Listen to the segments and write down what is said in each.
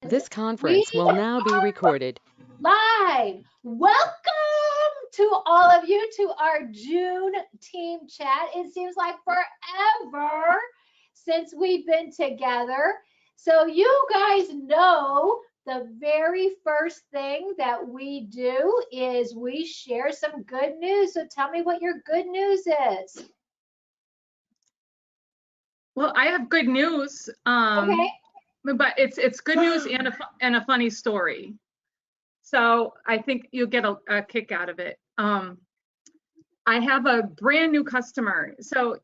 This We conference will now be are recorded. live. Welcome to all of you to our June team chat. It seems like forever since we've been together. So you guys know the very first thing that we do is we share some good news. So tell me what your good news is. Well, I have good news, Okay. but it's good news and a funny story. So I think you'll get a kick out of it. I have a brand new customer. So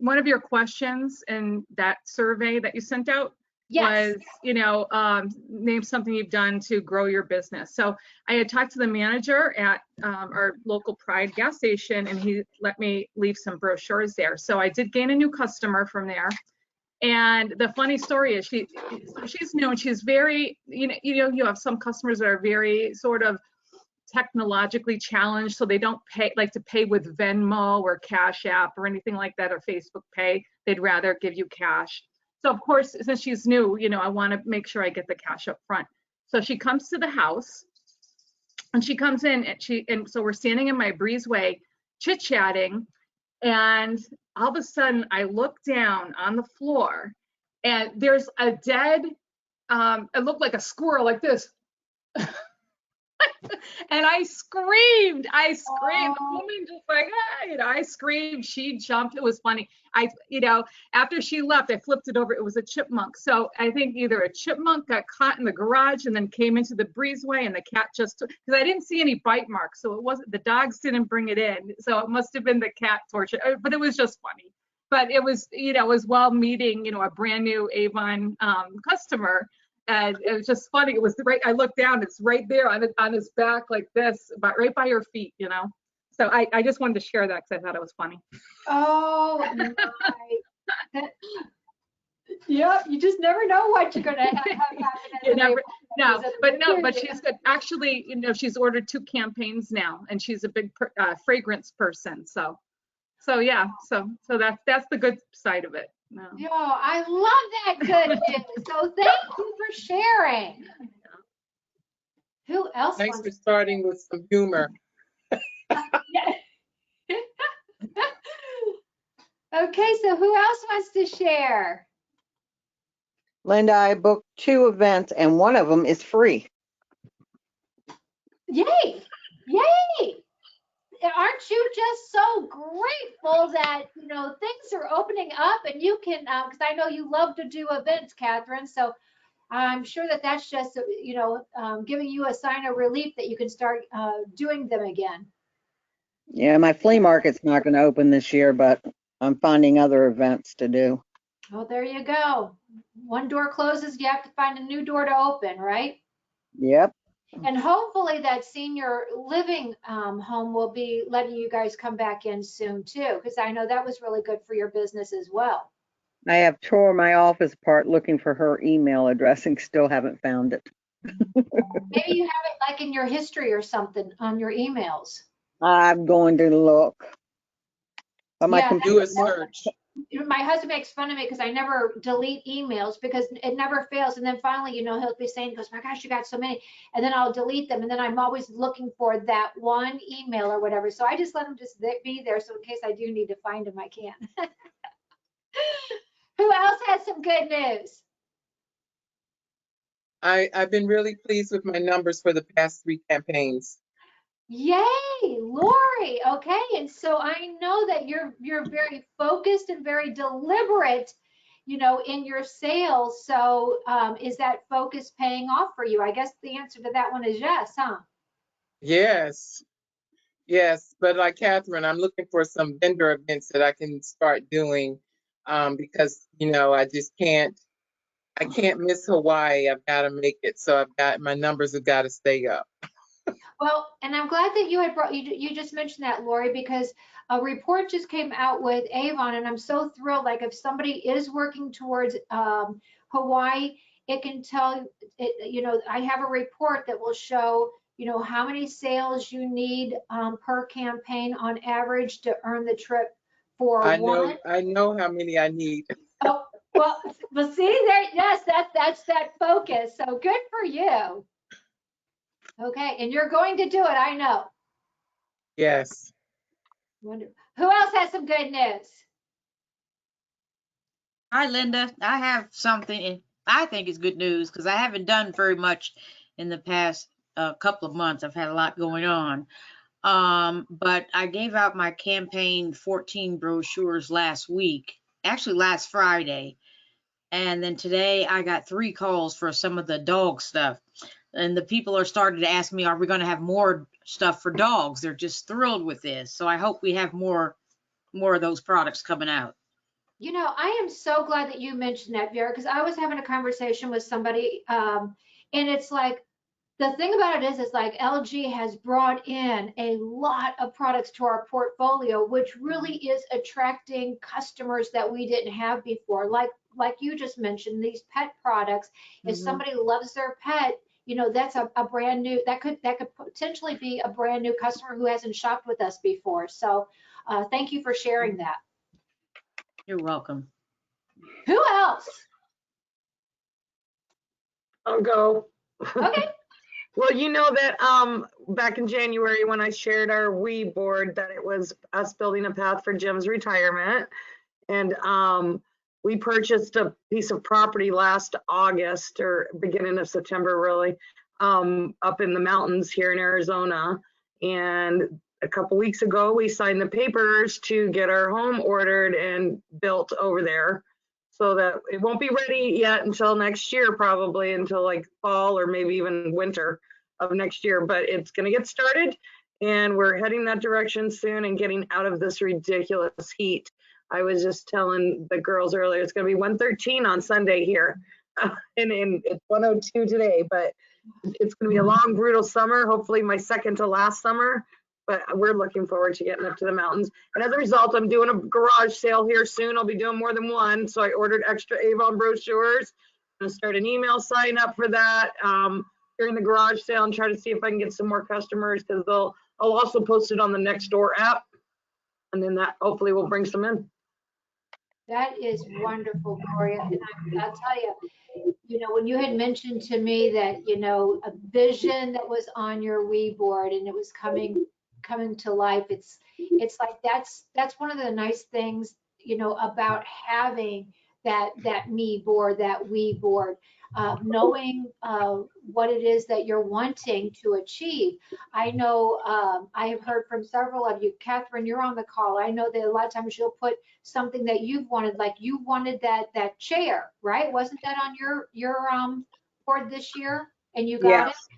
one of your questions in that survey that you sent out Yes. was, name something you've done to grow your business. So I had talked to the manager at our local Pride gas station, and he let me leave some brochures there. So I did gain a new customer from there. And the funny story is she's new and she's very, you have some customers that are very sort of technologically challenged, so they don't like to pay with Venmo or Cash App or anything like that, or Facebook Pay. They'd rather give you cash. So of course, since she's new, I want to make sure I get the cash up front. So she comes to the house and she comes in and so we're standing in my breezeway chit-chatting, and all of a sudden I look down on the floor and there's a dead, it looked like a squirrel like this. And I screamed. The woman just like, I screamed. She jumped. It was funny. After she left, I flipped it over. It was a chipmunk. So I think either a chipmunk got caught in the garage and then came into the breezeway, and the cat just took, because I didn't see any bite marks. So it wasn't, the dogs didn't bring it in. So it must have been the cat torture, but it was just funny. But it was, it was while meeting, a brand new Avon customer. And it was just funny. It was right. I looked down. It's right there on his back like this, but right by her feet. So I just wanted to share that because I thought it was funny. Oh my. Yep, you just never know what you're gonna have happen. But she's actually, she's ordered 2 campaigns now, and she's a big fragrance person. So yeah, so that's the good side of it. No. Yo, I love that good news. So thank you for sharing. Who else? Thanks for starting with some humor. Okay, so who else wants to share? Linda, I booked 2 events and one of them is free. Yay! Yay! Aren't you just so grateful that things are opening up and you can because I know you love to do events, Catherine, so I'm sure that that's just giving you a sign of relief that you can start doing them again. Yeah, my flea market's not going to open this year, but I'm finding other events to do. Oh, there you go. One door closes, you have to find a new door to open, right? Yep. And hopefully that senior living home will be letting you guys come back in soon too, because I know that was really good for your business as well. I have tore my office apart looking for her email address and still haven't found it. Maybe you have it like in your history or something on your emails. I'm going to look. But my Do a search. My husband makes fun of me because I never delete emails because it never fails. And then finally, he'll be saying, he goes, my gosh, you got so many. And then I'll delete them. And then I'm always looking for that one email or whatever. So I just let them just be there. So in case I do need to find them, I can. Who else has some good news? I've been really pleased with my numbers for the past 3 campaigns. Yay, Lori. Okay, and so I know that you're very focused and very deliberate, in your sales. So is that focus paying off for you? I guess the answer to that one is yes, huh? Yes, but like Catherine, I'm looking for some vendor events that I can start doing because I just can't. I can't miss Hawaii. I've got to make it. So my numbers have got to stay up. Well, and I'm glad that you just mentioned that, Lori, because a report just came out with Avon, and I'm so thrilled. Like if somebody is working towards Hawaii, it can tell it. I have a report that will show how many sales you need per campaign on average to earn the trip for I one. know how many I need. Oh, Well, see there, yes, that's that focus. So good for you. Okay, and you're going to do it, I know. Yes. Wonderful. Who else has some good news? Hi, Linda. I have something I think is good news because I haven't done very much in the past couple of months. I've had a lot going on. But I gave out my campaign 14 brochures last week, actually last Friday. And then today I got 3 calls for some of the dog stuff. And the people are starting to ask me, are we going to have more stuff for dogs? They're just thrilled with this. So I hope we have more of those products coming out. You know, I am so glad that you mentioned that, Vera, because I was having a conversation with somebody, and it's like, the thing about it is like LG has brought in a lot of products to our portfolio, which really is attracting customers that we didn't have before. Like you just mentioned, these pet products. If somebody loves their pet, you know, that's a brand new, that could potentially be a brand new customer who hasn't shopped with us before. So thank you for sharing that. You're welcome. Who else? I'll go. Okay. Well, you know that back in January when I shared our we board that it was us building a path for Jim's retirement. And we purchased a piece of property last August or beginning of September, really, up in the mountains here in Arizona. And a couple weeks ago, we signed the papers to get our home ordered and built over there. So that it won't be ready yet until next year, probably until like fall or maybe even winter of next year. But it's going to get started and we're heading that direction soon and getting out of this ridiculous heat. I was just telling the girls earlier, it's going to be 113 on Sunday here. And it's 102 today, but it's going to be a long, brutal summer. Hopefully my second to last summer. But we're looking forward to getting up to the mountains. And as a result, I'm doing a garage sale here soon. I'll be doing more than one. So I ordered extra Avon brochures. I'm gonna start an email sign up for that during the garage sale and try to see if I can get some more customers because I'll also post it on the Nextdoor app. And then that hopefully will bring some in. That is wonderful, Gloria. And I'll tell you, you know, when you had mentioned to me that, you know, a vision that was on your Wii board and it was coming to life, it's like that's one of the nice things, you know, about having that me board, that Wii board, knowing what it is that you're wanting to achieve. I know I have heard from several of you. Catherine, you're on the call. I know that a lot of times you'll put something that you've wanted, like you wanted that chair, right? Wasn't that on your board this year? And you got it? Yes.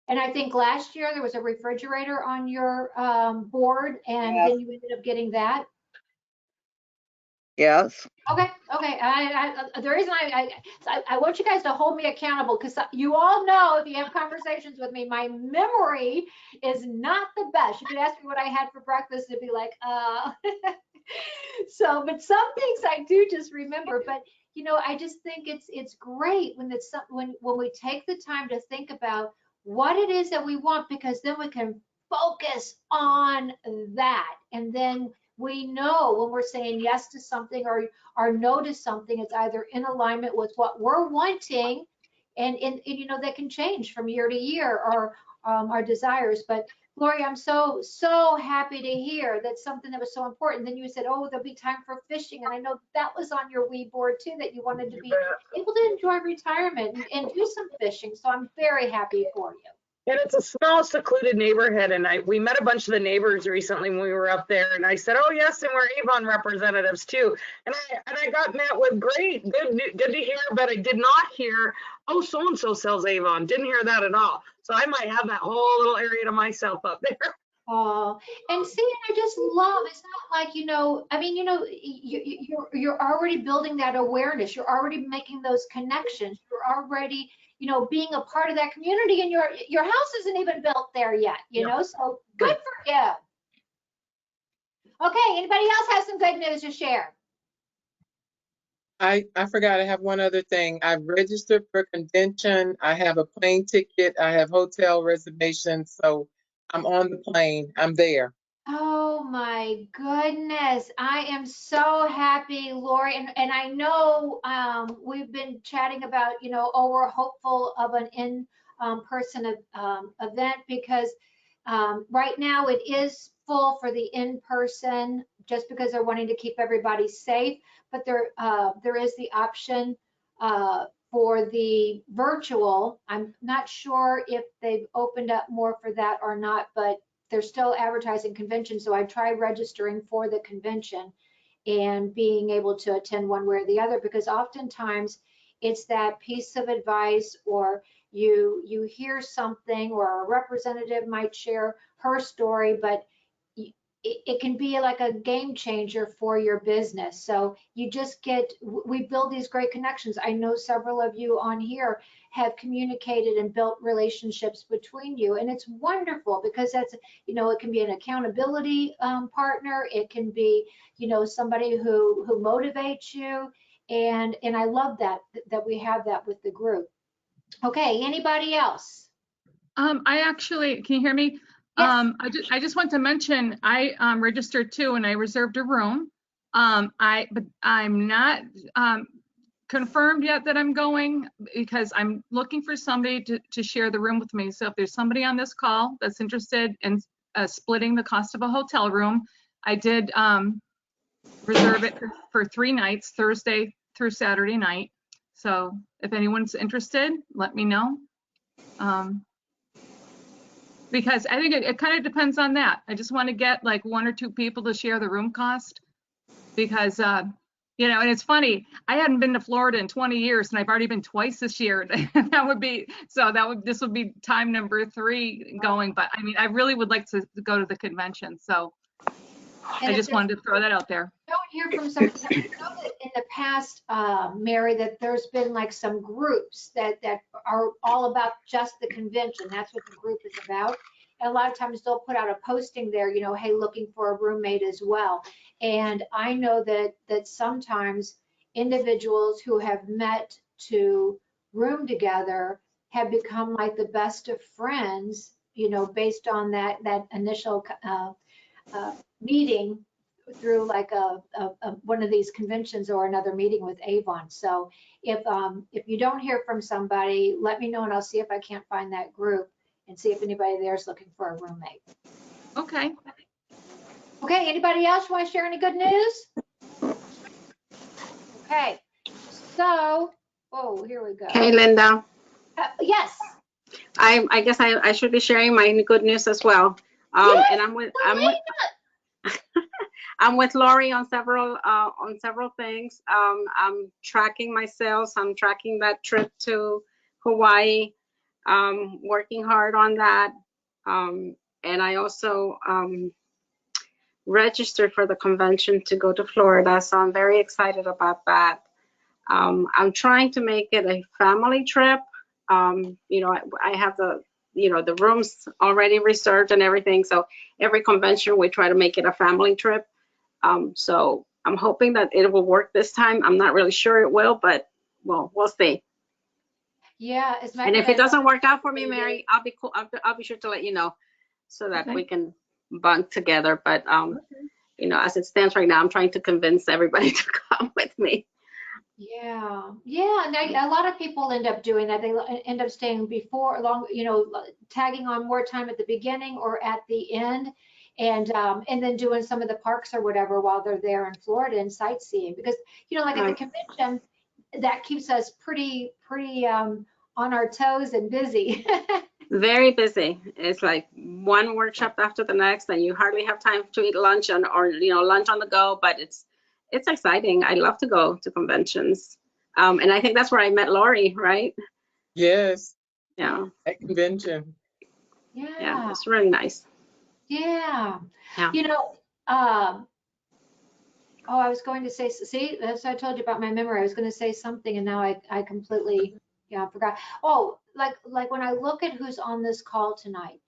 And I think last year there was a refrigerator on your board, and Yes. then you ended up getting that. Yes. Okay. The reason I want you guys to hold me accountable because you all know if you have conversations with me, my memory is not the best. You could ask me what I had for breakfast, and it'd be like, So, but some things I do just remember. But you know, I just think it's great when when we take the time to think about what it is that we want, because then we can focus on that, and then we know when we're saying yes to something or no to something, it's either in alignment with what we're wanting, and you know that can change from year to year, or our desires. But Gloria, I'm so happy to hear that something that was so important. Then you said, oh, there'll be time for fishing, and I know that was on your Wii board too, that you wanted to be able to enjoy retirement and do some fishing. So I'm very happy for you. And it's a small, secluded neighborhood. And we met a bunch of the neighbors recently when we were up there. And I said, oh, yes, and we're Avon representatives too. And I got met with good to hear, but I did not hear, oh, so-and-so sells Avon. Didn't hear that at all. So I might have that whole little area to myself up there. Oh, and see, I just love, it's not like, you know, I mean, you know, you're already building that awareness. You're already making those connections. You're already, you know, being a part of that community, and your house isn't even built there yet, you know, so good for you. Okay, anybody else have some good news to share? I forgot, I have one other thing. I've registered for convention. I have a plane ticket. I have hotel reservations. So I'm on the plane. I'm there. Oh my goodness. I am so happy, Lori. And I know we've been chatting about, oh, we're hopeful of an in-person event because right now it is full for the in-person just because they're wanting to keep everybody safe. But there is the option for the virtual. I'm not sure if they've opened up more for that or not, but they're still advertising conventions, so I tried registering for the convention and being able to attend one way or the other, because oftentimes it's that piece of advice, or you hear something, or a representative might share her story, but it can be like a game changer for your business. So you just we build these great connections. I know several of you on here have communicated and built relationships between you, and it's wonderful because that's, it can be an accountability partner. It can be, somebody who motivates you, and I love that we have that with the group. Okay, anybody else? I actually, can you hear me? Yes. I just want to mention, I registered too, and I reserved a room. But I'm not confirmed yet that I'm going, because I'm looking for somebody to share the room with me. So if there's somebody on this call that's interested in splitting the cost of a hotel room, I did reserve it for 3 nights, Thursday through Saturday night. So if anyone's interested, let me know. Because I think it kind of depends on that. I just want to get like 1 or 2 people to share the room cost, because and it's funny, I hadn't been to Florida in 20 years and I've already been twice this year. This would be time number 3 going, but I mean, I really would like to go to the convention. So And I just wanted to throw that out there. Don't hear from some, I know that in the past, Mary, that there's been like some groups that are all about just the convention. That's what the group is about. And a lot of times they'll put out a posting there, hey, looking for a roommate as well. And I know that sometimes individuals who have met to room together have become like the best of friends, based on that initial meeting through like one of these conventions or another meeting with Avon. So if you don't hear from somebody, let me know and I'll see if I can't find that group and see if anybody there is looking for a roommate. Okay. Okay, anybody else want to share any good news? Okay, so, oh, here we go. Hey, Linda. Yes. I guess I should be sharing my good news as well. Yes, And I'm with Lori on several things. I'm tracking my sales. I'm tracking that trip to Hawaii. Working hard on that. And I also registered for the convention to go to Florida, so I'm very excited about that. I'm trying to make it a family trip. I have the rooms already reserved and everything. So every convention we try to make it a family trip. So I'm hoping that it will work this time. I'm not really sure it will, but we'll see. Yeah, And if it doesn't work out for me, Mary, I'll be cool. I'll be sure to let you know so that we can bunk together. But as it stands right now, I'm trying to convince everybody to come with me. Yeah. Now, a lot of people end up doing that. They end up staying before long, tagging on more time at the beginning or at the end, and then doing some of the parks or whatever while they're there in Florida and sightseeing. Because like at the convention, that keeps us pretty on our toes and busy. Very busy. It's like one workshop after the next, and you hardly have time to eat lunch or lunch on the go. But it's exciting. I love to go to conventions. And I think that's where I met Lori, right? Yes. Yeah. At convention. Yeah, it's really nice. Yeah. Yeah. I was going to say, see, that's what I told you about my memory. I was going to say something and now I completely, forgot. Oh, like when I look at who's on this call tonight,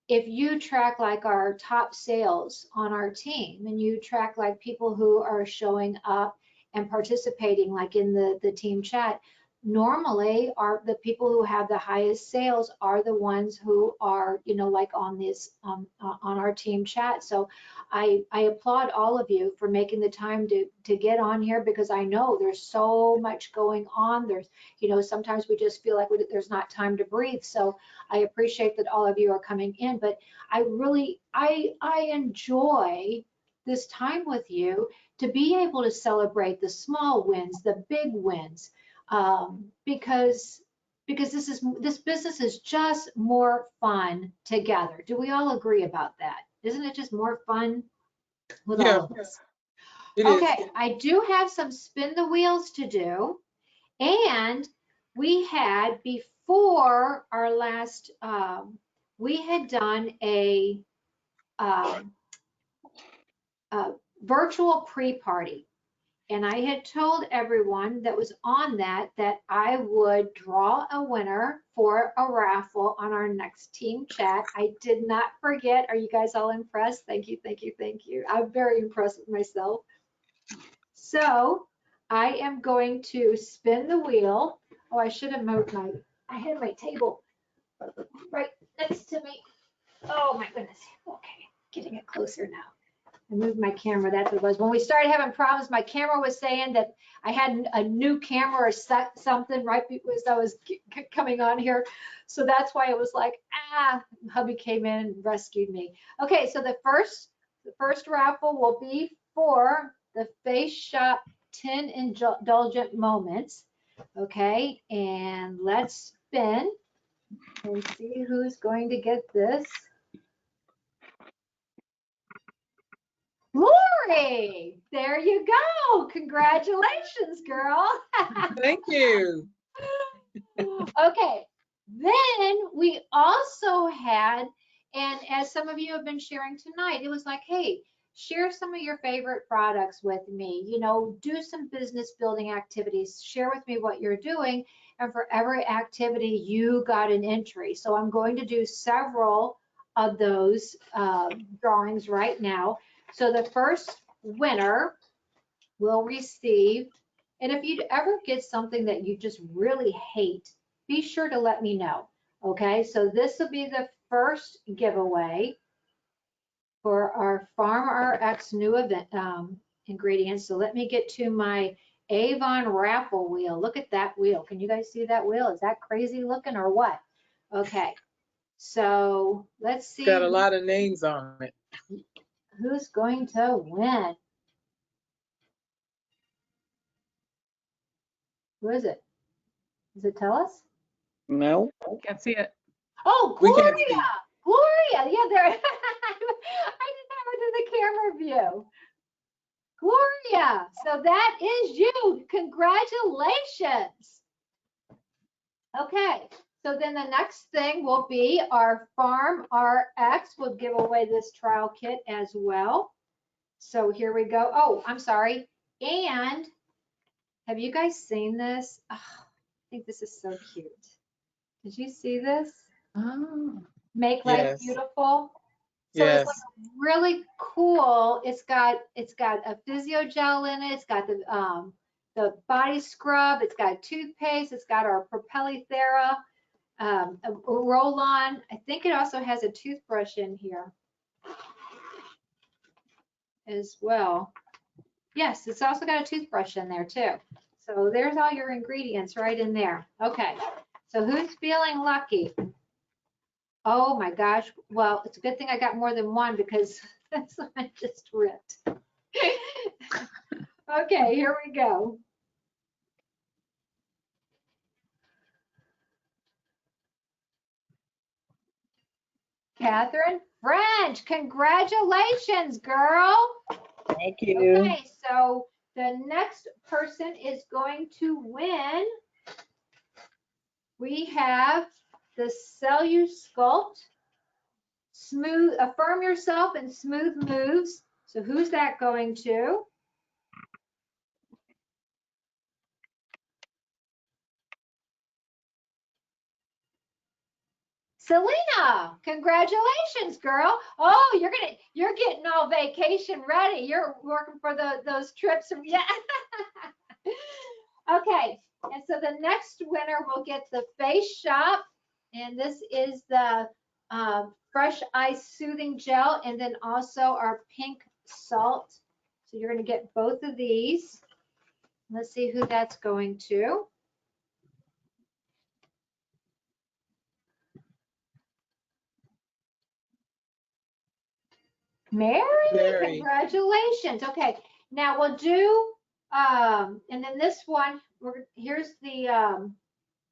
if you track like our top sales on our team and you track like people who are showing up and participating like in the team chat, normally are the people who have the highest sales are the ones who are, you know, like on this, on our team chat. So I applaud all of you for making the time to get on here, because I know there's so much going on. There's, you know, sometimes we just feel like there's not time to breathe. So I appreciate that all of you are coming in, but I really, I enjoy this time with you to be able to celebrate the small wins, the big wins, because this business is just more fun together. Do we all agree about that? Isn't it just more fun with Yeah, all of us? it is. Okay, I do have some spin the wheels to do, and we had before our last, we had done um, a virtual pre-party. And I had told everyone that was on that I would draw a winner for a raffle on our next team chat. I did not forget. Are you guys all impressed? Thank you, thank you, thank you. I'm very impressed with myself. So I am going to spin the wheel. Oh, I should have moved I had my table right next to me. Oh my goodness. Okay, getting it closer now. I moved my camera, that's what it was. When we started having problems, my camera was saying that I had a new camera or something right as I was coming on here. So that's why it was like, hubby came in and rescued me. Okay, so the first raffle will be for the Face Shop 10 Indulgent Moments. Okay, and let's spin and see who's going to get this. Lori, there you go. Congratulations, girl. Thank you. Okay, then we also had, and as some of you have been sharing tonight, it was like, hey, share some of your favorite products with me. You know, do some business building activities. Share with me what you're doing. And for every activity, you got an entry. So I'm going to do several of those drawings right now. So the first winner will receive, and if you ever get something that you just really hate, be sure to let me know. Okay, so this will be the first giveaway for our Farm RX new event ingredients. So let me get to my Avon raffle wheel. Look at that wheel. Can you guys see that wheel? Is that crazy looking or what? Okay, so let's see. Got a lot of names on it. Who's going to win? Who is it? Does it tell us? No. Can't see it. Oh, We Gloria! can't see. Gloria, yeah, there. I didn't have her to the camera view. Gloria, so that is you. Congratulations. Okay, so then the next thing will be our Farm RX will give away this trial kit as well. So here we go. Oh, I'm sorry. And have you guys seen this? Oh, I think this is so cute. Did you see this? Oh. Make Life Yes. Beautiful. So Yes. it's like really cool. It's got a physio gel in it. It's got the body scrub. It's got toothpaste. It's got our Propelithera a roll on. I think it also has a toothbrush in here as well. Yes, it's also got a toothbrush in there too. So there's all your ingredients right in there. Okay, so who's feeling lucky? Oh my gosh. Well, it's a good thing I got more than one because this one just ripped. Okay, here we go. Catherine French, congratulations, girl. Thank you. Okay, so the next person is going to win. We have the CelluSculpt Smooth, Affirm Yourself and Smooth Moves. So who's that going to? Selena, congratulations, girl. Oh, you're getting all vacation ready. You're working for those trips. Yeah. Okay, And so the next winner will get the Face Shop, and this is the Fresh Ice Soothing Gel, and then also our pink salt. So you're going to get both of these. Let's see who that's going to. Mary, Mary. congratulations. Okay, now we'll do, and then this one, here's the,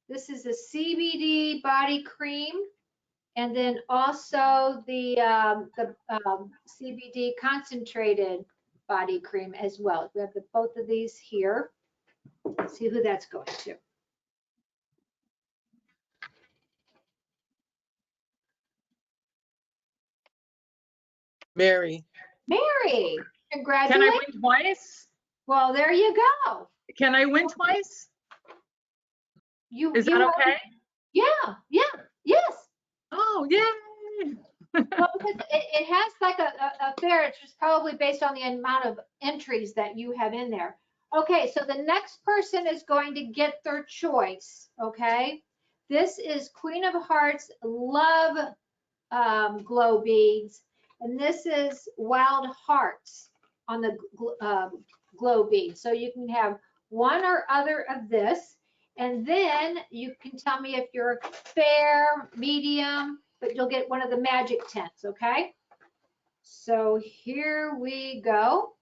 this is the CBD body cream, and then also the CBD concentrated body cream as well. We have both of these here. Let's see who that's going to. Mary. Mary, Can congratulations. I win twice? Well, there you go. Can I win twice? Is that okay? Yeah, yes. Oh, yay. Well, because it has like a fair, it's just probably based on the amount of entries that you have in there. Okay, so the next person is going to get their choice, okay? This is Queen of Hearts Love Glow Beads, and this is Wild Hearts on the glow bead. So you can have one or other of this, and then you can tell me if you're fair, medium, but you'll get one of the magic tints, okay? So here we go.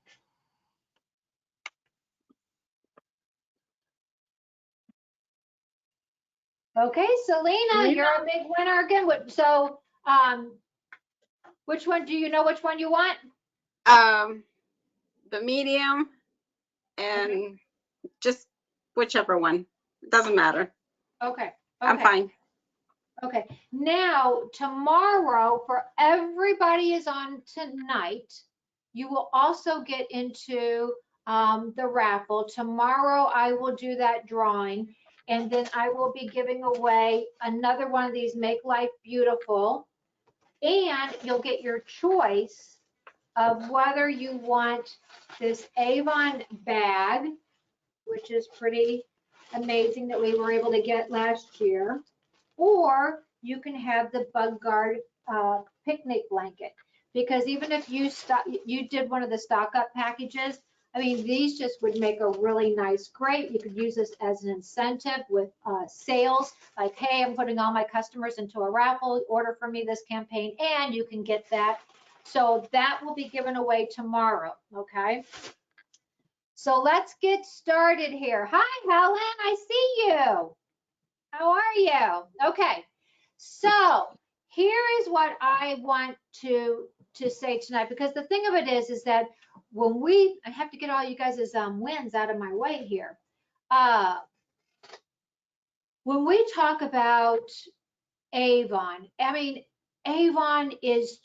Okay, Selena, you're a big winner again. So, which one, do you know which one you want? The medium and just whichever one. It doesn't matter. Okay. I'm fine. Okay, now tomorrow, for everybody is on tonight, you will also get into the raffle. Tomorrow I will do that drawing, and then I will be giving away another one of these Make Life Beautiful, and you'll get your choice of whether you want this Avon bag, which is pretty amazing that we were able to get last year, or you can have the Bug Guard picnic blanket. Because even if you did one of the stock up packages, I mean, these just would make a really nice grate. You could use this as an incentive with sales, like, hey, I'm putting all my customers into a raffle, order from me this campaign, and you can get that. So that will be given away tomorrow, okay? So let's get started here. Hi, Helen, I see you. How are you? Okay, so here is what I want to say tonight, because the thing of it is that when I have to get all you guys' wins out of my way here. When we talk about Avon, I mean, Avon is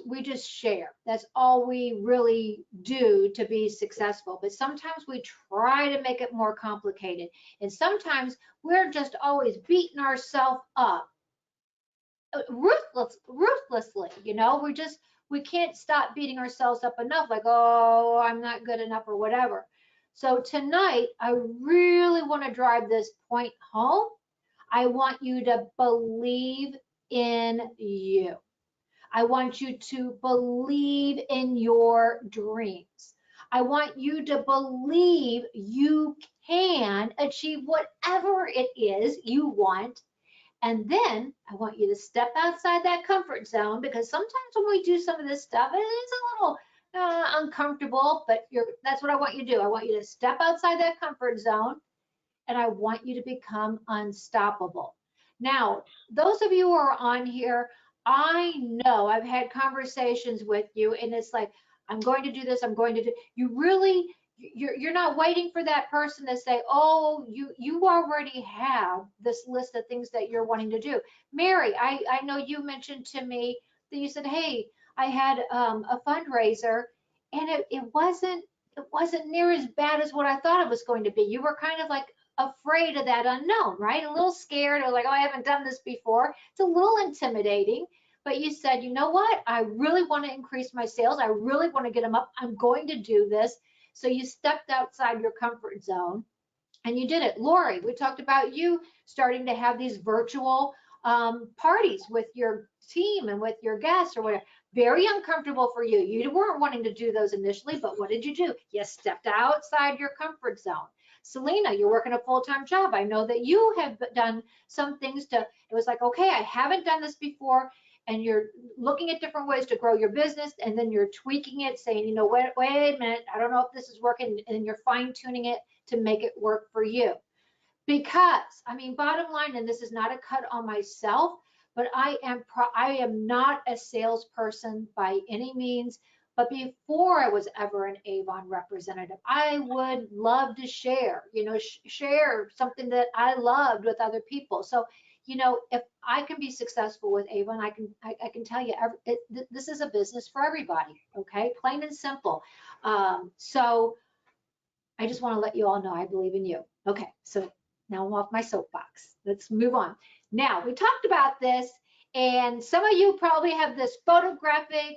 we just share. That's all we really do to be successful. But sometimes we try to make it more complicated. And sometimes we're just always beating ourselves up ruthlessly, you know, we can't stop beating ourselves up enough, like, oh, I'm not good enough or whatever. So tonight, I really want to drive this point home. I want you to believe in you. I want you to believe in your dreams. I want you to believe you can achieve whatever it is you want. And then I want you to step outside that comfort zone, because sometimes when we do some of this stuff, it is a little uncomfortable, but that's what I want you to do. I want you to step outside that comfort zone, and I want you to become unstoppable. Now, those of you who are on here, I know I've had conversations with you, and it's like, I'm going to do this, I'm going to do, you're not waiting for that person to say, oh, you already have this list of things that you're wanting to do. Mary, I know you mentioned to me that you said, hey, I had a fundraiser, and it wasn't near as bad as what I thought it was going to be. You were kind of like afraid of that unknown, right? A little scared, or like, oh, I haven't done this before. It's a little intimidating. But you said, you know what? I really want to increase my sales. I really want to get them up. I'm going to do this. So you stepped outside your comfort zone. and you did it. Lori, we talked about you starting to have these virtual parties with your team and with your guests or whatever. Very uncomfortable for you. You weren't wanting to do those initially, but what did you do? You stepped outside your comfort zone. Selena, you're working a full-time job. I know that you have done some things to, it was like, okay, I haven't done this before, and you're looking at different ways to grow your business, and then you're tweaking it, saying, you know, wait a minute, I don't know if this is working, and you're fine-tuning it to make it work for you. Because, I mean, bottom line, and this is not a cut on myself, but I am not a salesperson by any means. But before I was ever an Avon representative, I would love to share, you know, share something that I loved with other people. So, you know, if I can be successful with Avon, I can tell you, this is a business for everybody. Okay, plain and simple. So I just want to let you all know I believe in you. Okay, so now I'm off my soapbox. Let's move on. Now, we talked about this, and some of you probably have this photographic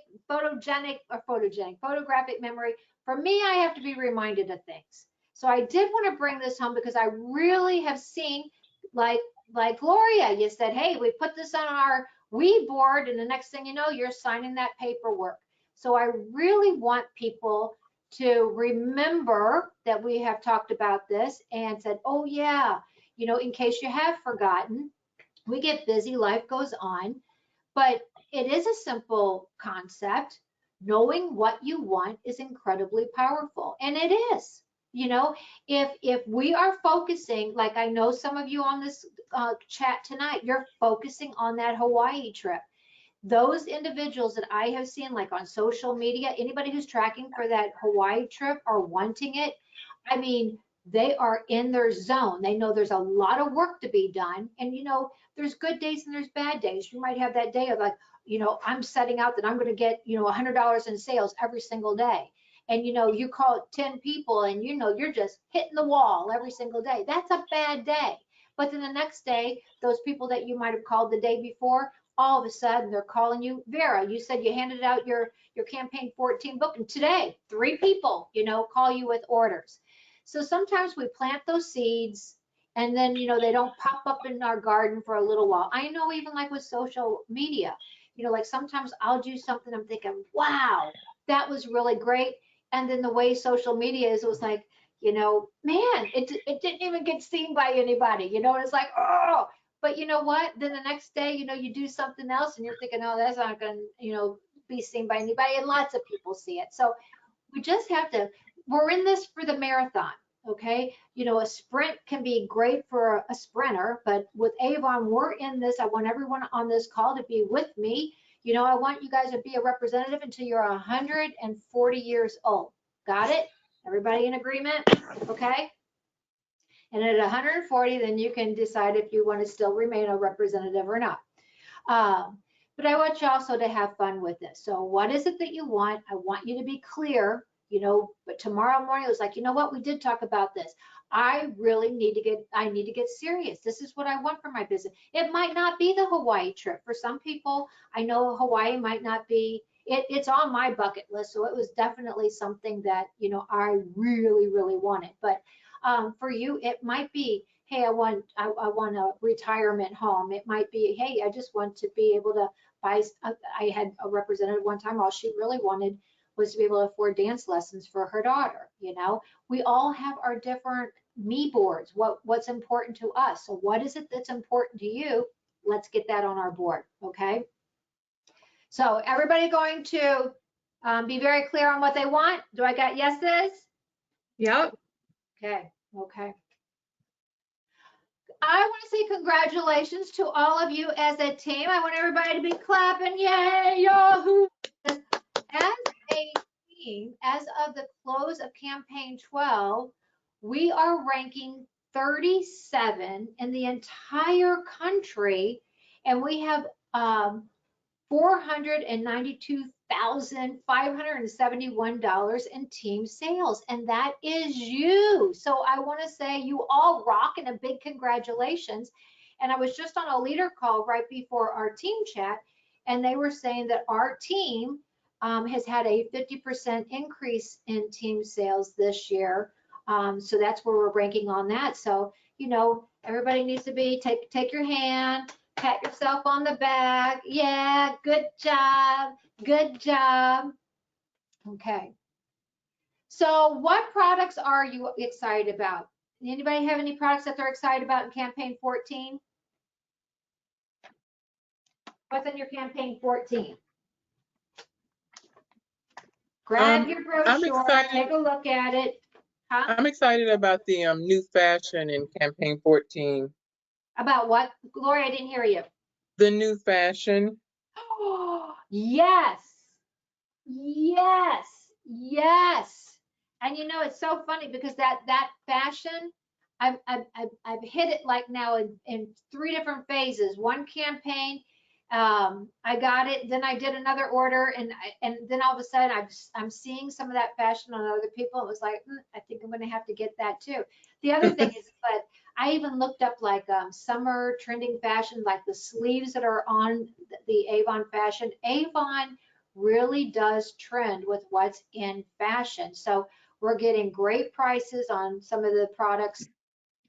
memory. For me, I have to be reminded of things. So I did want to bring this home because I really have seen, like Gloria, you said, hey, we put this on our we board, and the next thing you know, you're signing that paperwork. So I really want people to remember that we have talked about this and said, oh yeah, you know, in case you have forgotten, we get busy, life goes on, but it is a simple concept. Knowing what you want is incredibly powerful, and it is. You know, if we are focusing, like I know some of you on this chat tonight, you're focusing on that Hawaii trip. Those individuals that I have seen, like on social media, anybody who's tracking for that Hawaii trip or wanting it, I mean, they are in their zone. They know there's a lot of work to be done. And, you know, there's good days and there's bad days. You might have that day of like, you know, I'm setting out that I'm going to get, you know, $100 in sales every single day. And, you know, you call 10 people and, you know, you're just hitting the wall every single day. That's a bad day. But then the next day, those people that you might have called the day before, all of a sudden they're calling you. Vera, you said you handed out your campaign 14 book, and today 3 people, you know, call you with orders. So sometimes we plant those seeds and then, you know, they don't pop up in our garden for a little while. I know, even like with social media, you know, like sometimes I'll do something, I'm thinking, wow, that was really great. And then the way social media is, it was like, you know, man, it didn't even get seen by anybody, you know, and it's like, oh, but you know what? Then the next day, you know, you do something else and you're thinking, oh, that's not going to, you know, be seen by anybody. And lots of people see it. So we just have to, we're in this for the marathon. Okay. You know, a sprint can be great for a sprinter, but with Avon, we're in this. I want everyone on this call to be with me. You know, I want you guys to be a representative until you're 140 years old. Got it? Everybody in agreement? Okay. And at 140, then you can decide if you want to still remain a representative or not. But I want you also to have fun with this. So what is it that you want? I want you to be clear, you know, but tomorrow morning it was like, you know what, we did talk about this. I need to get serious. This is what I want for my business. It might not be the Hawaii trip. For some people, I know Hawaii might not be, it's on my bucket list. So it was definitely something that, you know, I really, really wanted. But for you, it might be, hey, I want a retirement home. It might be, hey, I just want to be able to buy. I had a representative one time, all she really wanted was to be able to afford dance lessons for her daughter. You know, we all have our different me boards, what's important to us. So what is it that's important to you? Let's get that on our board, okay? So everybody going to be very clear on what they want? Do I got yeses? Yep. Okay, okay. I want to say congratulations to all of you as a team. I want everybody to be clapping. Yay, yahoo! As a team, as of the close of campaign 12, we are ranking 37 in the entire country, and we have 492,571 in team sales, and that is you. So I want to say you all rock, and a big congratulations. And I was just on a leader call right before our team chat, and they were saying that our team has had a 50% increase in team sales this year. So that's where we're ranking on that. So, you know, everybody needs to be, take your hand, pat yourself on the back. Yeah, good job. Good job. Okay. So what products are you excited about? Anybody have any products that they're excited about in campaign 14? What's in your campaign 14? Grab your I'm brochure, excited. take a look at it. Huh? I'm excited about the new fashion in campaign 14. About what? Gloria, I didn't hear you. The new fashion. Yes. Yes. Yes. And you know, it's so funny because that fashion, I've hit it like now in 3 different phases. One campaign, I got it, then I did another order, and then all of a sudden I'm seeing some of that fashion on other people. It was like, I think I'm gonna have to get that too. The other thing is, but I even looked up like summer trending fashion, like the sleeves that are on the Avon fashion. Avon really does trend with what's in fashion. So we're getting great prices on some of the products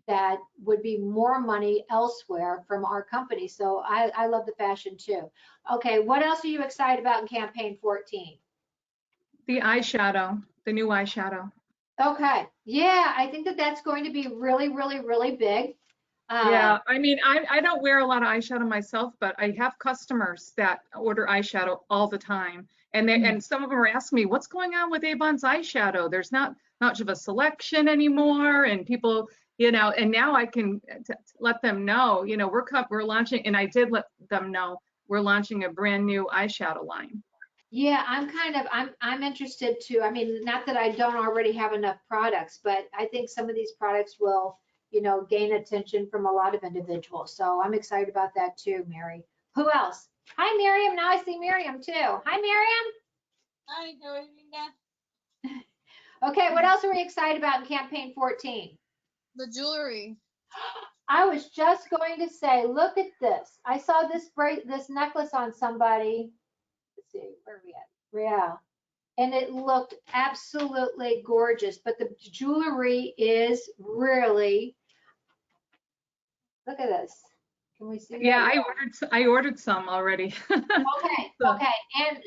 that would be more money elsewhere from our company. So I love the fashion too. Okay, what else are you excited about in campaign 14? The eyeshadow, the new eyeshadow. Okay, yeah, I think that that's going to be really, really, really big. Yeah, I mean, I don't wear a lot of eyeshadow myself, but I have customers that order eyeshadow all the time. And and some of them are asking me, what's going on with Avon's eyeshadow? There's not much of a selection anymore. And people, you know, and now I can let them know, you know, we're launching, and I did let them know we're launching a brand new eyeshadow line. Yeah, I'm interested too. I mean, not that I don't already have enough products, but I think some of these products will, you know, gain attention from a lot of individuals. So I'm excited about that too, Mary. Who else? Hi, Miriam. Now I see Miriam too. Hi, Miriam. Hi, how are you, Nina? Okay, what else are we excited about in campaign 14? The jewelry. I was just going to say, look at this. I saw this necklace on somebody. Let's see, where are we at? Yeah. And it looked absolutely gorgeous, but the jewelry is really, look at this. Can we see that? Yeah, I ordered some already. Okay, So, okay.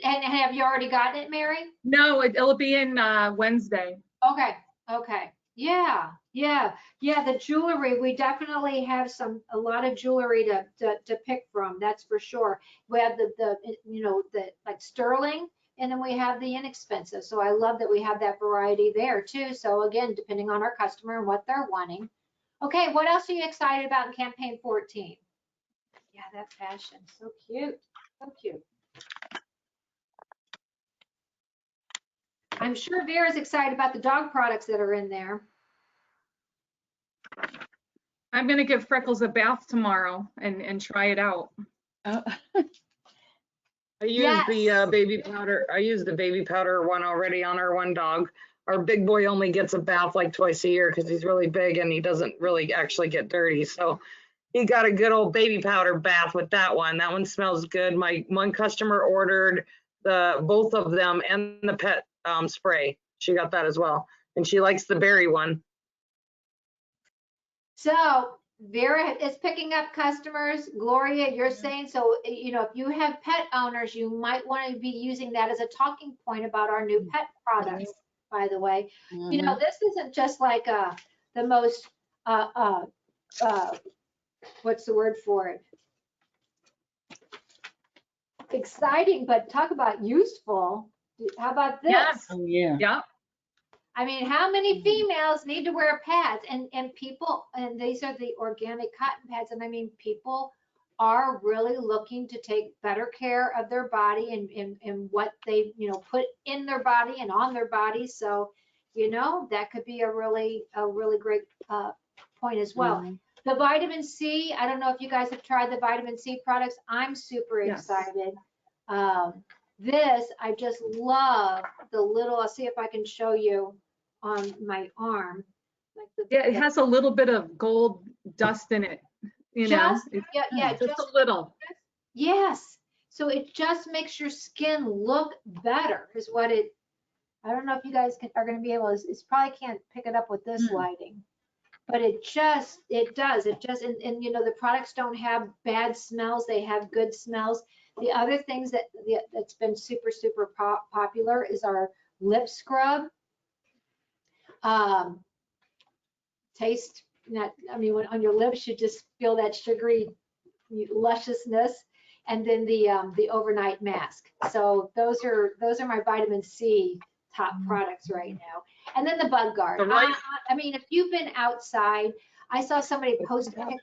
And have you already gotten it, Mary? no, it'll be in Wednesday. Okay, okay. Yeah, yeah, yeah. The jewelry, we definitely have a lot of jewelry to pick from. That's for sure. We have the you know, the like sterling, and then we have the inexpensive. So I love that we have that variety there too. So again, depending on our customer and what they're wanting. Okay, what else are you excited about in campaign 14? Yeah, that fashion, so cute, so cute. I'm sure Vera's excited about the dog products that are in there. I'm gonna give Freckles a bath tomorrow and try it out. Oh, I use Yes. the baby powder. I use the baby powder one already on our one dog. Our big boy only gets a bath like twice a year because he's really big and he doesn't really actually get dirty. So he got a good old baby powder bath with that one. That one smells good. My one customer ordered both of them and the pet spray. She got that as well, and she likes the berry one. So Vera is picking up customers. Gloria, you're saying, so, you know, if you have pet owners, you might want to be using that as a talking point about our new pet products, by the way. You know, this isn't just like the most, what's the word for it? Exciting, but talk about useful. How about this? Yes. oh, yeah. Yeah. I mean, how many females need to wear pads? And people, and these are the organic cotton pads. And I mean, people are really looking to take better care of their body and what they, you know, put in their body and on their body. So, you know, that could be a really great point as well. The vitamin C, I don't know if you guys have tried the vitamin C products. I'm super Yes. excited. This, I just love the little, I'll see if I can show you on my arm. Like Yeah, it has a little bit of gold dust in it, you know. just, yeah, Just a little. yes. So it just makes your skin look better is what it, I don't know if you guys are going to be able to, it's probably can't pick it up with this lighting, but it does. And you know, the products don't have bad smells. They have good smells. The other things that's been super, super popular is our lip scrub. Taste, not, I mean, when on your lips, you just feel that sugary lusciousness. And then the overnight mask. So those are my vitamin C top products right now. And then the bug guard. I mean, if you've been outside, I saw somebody post a picture,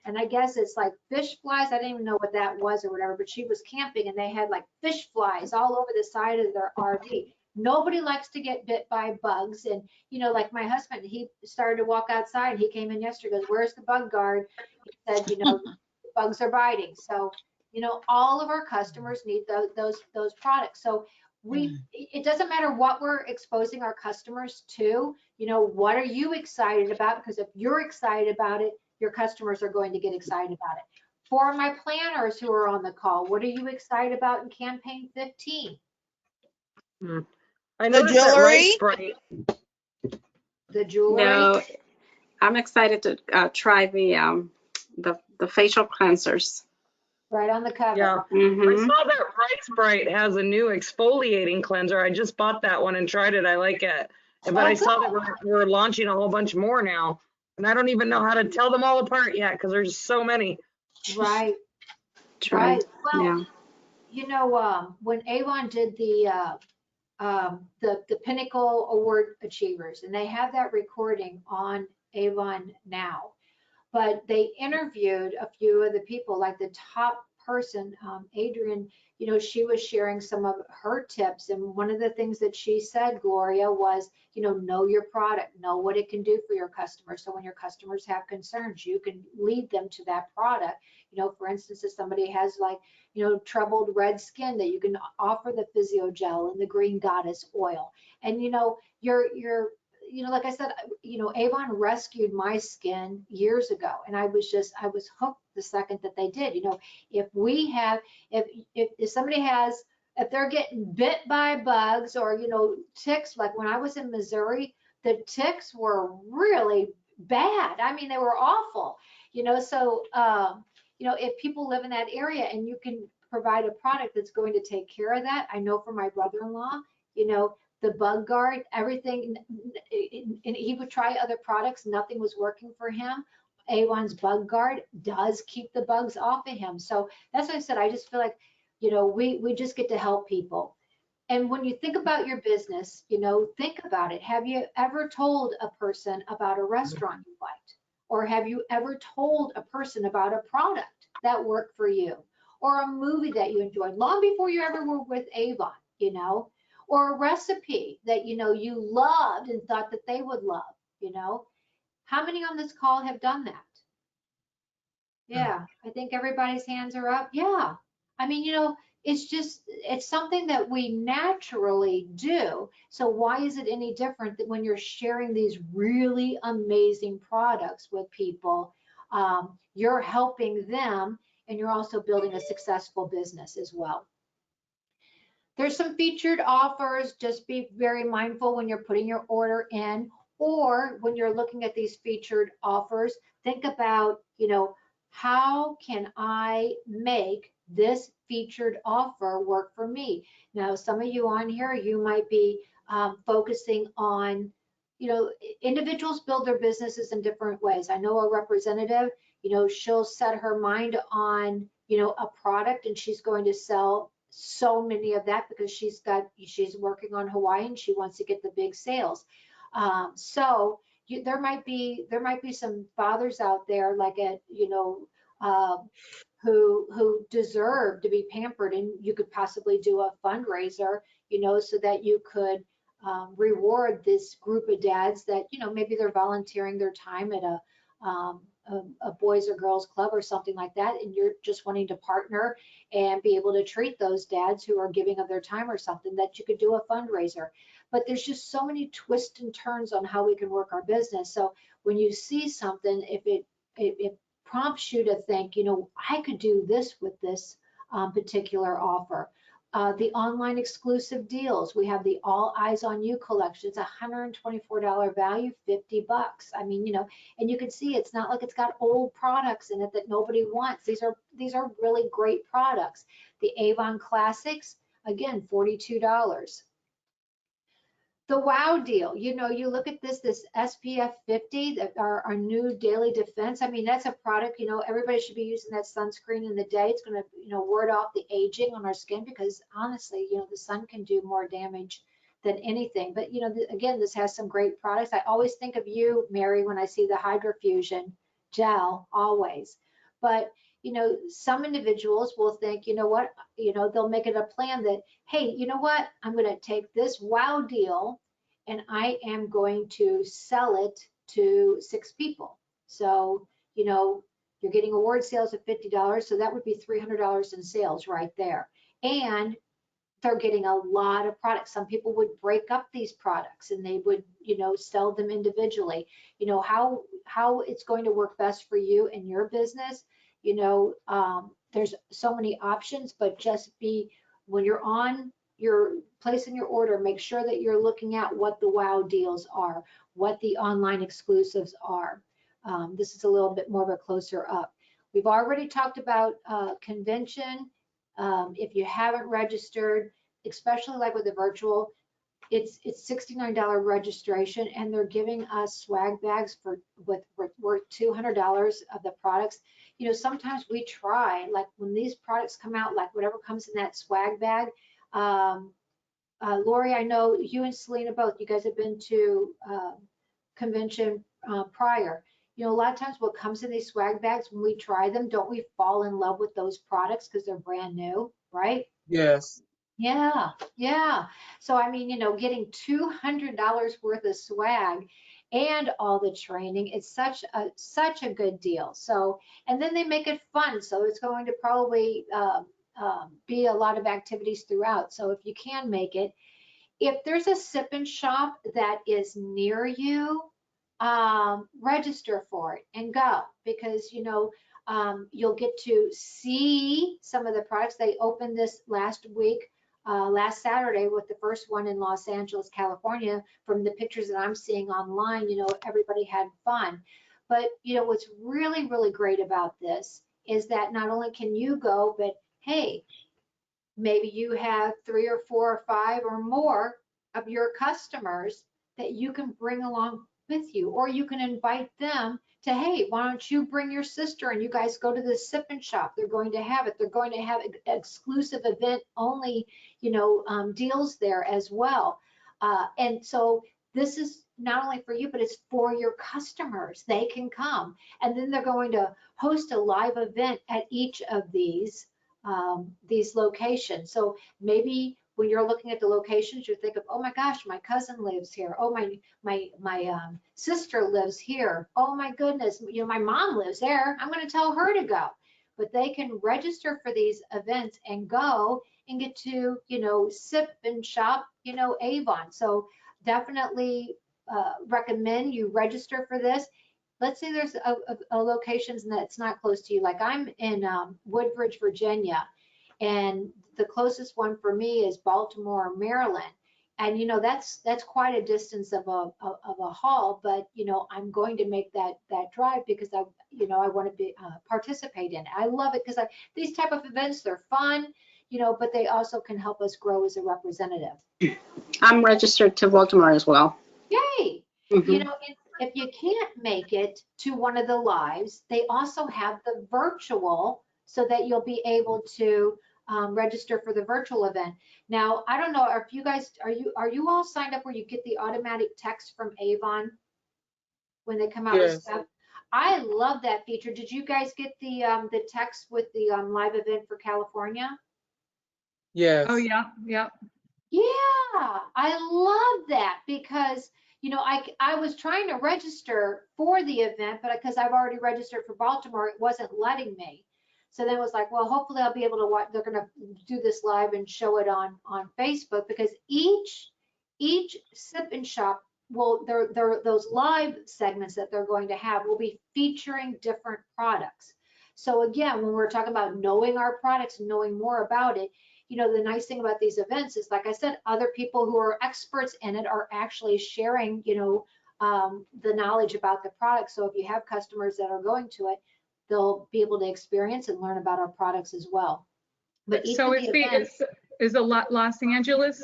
and I guess it's like fish flies. I didn't even know what that was or whatever, but she was camping and they had like fish flies all over the side of their RV. Nobody likes to get bit by bugs. And, you know, like my husband, he started to walk outside and he came in yesterday, goes, "Where's the bug guard?" He said, you know, bugs are biting. So, you know, all of our customers need those products. So it doesn't matter what we're exposing our customers to, you know, what are you excited about? Because if you're excited about it, your customers are going to get excited about it. For my planners who are on the call, what are you excited about in campaign 15? I know The jewelry. The jewelry. No, I'm excited to try the facial cleansers. Right on the cover. Yeah. I saw that Rice Bright has a new exfoliating cleanser. I just bought that one and tried it. I like it. But I saw that we're launching a whole bunch more now. And I don't even know how to tell them all apart yet because there's so many. Right. Try. Right. Well, Yeah. you know, when Avon did the Pinnacle Award Achievers, and they have that recording on Avon now, but they interviewed a few of the people, like the top person, Adrian, you know, she was sharing some of her tips. And one of the things that she said, Gloria, was, you know your product, know what it can do for your customers. So when your customers have concerns, you can lead them to that product. You know, for instance, if somebody has like, you know, troubled red skin, that you can offer the Physio Gel and the Green Goddess oil. And, you know, you know, like I said, you know, Avon rescued my skin years ago, and I was hooked the second that they did. You know, if somebody has, if they're getting bit by bugs or, you know, ticks, like when I was in Missouri, the ticks were really bad. I mean, they were awful, you know, so, you know, if people live in that area and you can provide a product that's going to take care of that. I know for my brother-in-law, you know, the bug guard, everything, and he would try other products, nothing was working for him. Avon's bug guard does keep the bugs off of him. So that's what I said. I just feel like, you know, we just get to help people. And when you think about your business, you know, think about it. Have you ever told a person about a restaurant you liked? Or have you ever told a person about a product that worked for you? Or a movie that you enjoyed long before you ever were with Avon, you know? Or a recipe that, you know, you loved and thought that they would love, you know? How many on this call have done that? Yeah, I think everybody's hands are up. Yeah. I mean, you know, it's something that we naturally do. So why is it any different that when you're sharing these really amazing products with people, you're helping them and you're also building a successful business as well. There's some featured offers. Just be very mindful when you're putting your order in, or when you're looking at these featured offers, think about, you know, how can I make this featured offer work for me? Now, some of you on here, you might be focusing on, you know, individuals build their businesses in different ways. I know a representative, you know, she'll set her mind on, you know, a product and she's going to sell so many of that because she's working on Hawaii and she wants to get the big sales. There might be some fathers out there like who deserve to be pampered, and you could possibly do a fundraiser, you know, so that you could reward this group of dads that, you know, maybe they're volunteering their time at a boys or girls club or something like that, and you're just wanting to partner and be able to treat those dads who are giving of their time or something, that you could do a fundraiser. But there's just so many twists and turns on how we can work our business. So when you see something, if it prompts you to think, you know, I could do this with this particular offer. The online exclusive deals. We have the All Eyes on You collection. It's $124 value, 50 bucks. I mean, you know, and you can see it's not like it's got old products in it that nobody wants. These are really great products. The Avon Classics, again, $42. The Wow deal, you know, you look at this SPF 50, that our new daily defense. I mean, that's a product, you know, everybody should be using that sunscreen in the day. It's going to, you know, ward off the aging on our skin, because honestly, you know, the sun can do more damage than anything. But, you know, again, this has some great products. I always think of you, Mary, when I see the Hydrofusion gel, always. But, you know, some individuals will think, you know what, you know, they'll make it a plan that, hey, you know what, I'm going to take this Wow deal and I am going to sell it to 6 people. So, you know, you're getting award sales of $50, so that would be $300 in sales right there. And they're getting a lot of products. Some people would break up these products and they would, you know, sell them individually. You know, how it's going to work best for you and your business. You know, there's so many options, but just when you're on your placing your order, make sure that you're looking at what the Wow deals are, what the online exclusives are. This is a little bit more of a closer up. We've already talked about convention. If you haven't registered, especially like with the virtual, it's $69 registration, and they're giving us swag bags worth $200 of the products. You know, sometimes we try, like when these products come out, like whatever comes in that swag bag. Lori, I know you and Selena both, you guys have been to convention prior. You know, a lot of times what comes in these swag bags, when we try them, don't we fall in love with those products because they're brand new, right? Yes. Yeah, yeah. So I mean, you know, getting $200 worth of swag and all the training, it's such a good deal. So, and then they make it fun, so it's going to probably be a lot of activities throughout. So if you can make it, if there's a sip and shop that is near you, register for it and go, because, you know, you'll get to see some of the products. They opened this last week, last Saturday, with the first one in Los Angeles, California. From the pictures that I'm seeing online, you know, everybody had fun. But, you know, what's really, really great about this is that not only can you go, but hey, maybe you have 3 or 4 or 5 or more of your customers that you can bring along with you, or you can invite them to, hey, why don't you bring your sister and you guys go to the sip and shop. They're going to have it. They're going to have exclusive event only, you know, deals there as well. And so this is not only for you, but it's for your customers. They can come, and then they're going to host a live event at each of these locations. So maybe when you're looking at the locations, you think of, oh my gosh, my cousin lives here. Oh, my sister lives here. Oh my goodness, you know, my mom lives there. I'm going to tell her to go. But they can register for these events and go and get to, you know, sip and shop, you know, Avon. So definitely recommend you register for this. Let's say there's a location that's not close to you. Like I'm in Woodbridge, Virginia, and the closest one for me is Baltimore, Maryland. And, you know, that's quite a distance of a haul, but, you know, I'm going to make that drive because I want to participate in it. I love it because these type of events, they're fun, you know, but they also can help us grow as a representative. I'm registered to Baltimore as well. Yay! Mm-hmm. You know, if you can't make it to one of the lives, they also have the virtual, so that you'll be able to register for the virtual event. Now, I don't know if you guys, are you all signed up where you get the automatic text from Avon when they come out with stuff? I love that feature. Did you guys get the text with the live event for California? Yes. Oh, yeah, yeah. Yeah, I love that because, you know, I was trying to register for the event, but because I've already registered for Baltimore, it wasn't letting me. So then it was like, well, hopefully I'll be able to watch. They're going to do this live and show it on Facebook, because each sip and shop will, those live segments that they're going to have will be featuring different products. So again, when we're talking about knowing our products, knowing more about it, the nice thing about these events is, like I said, other people who are experts in it are actually sharing, the knowledge about the product. So if you have customers that are going to it, they'll be able to experience and learn about our products as well. But each So of the events, is the Los Angeles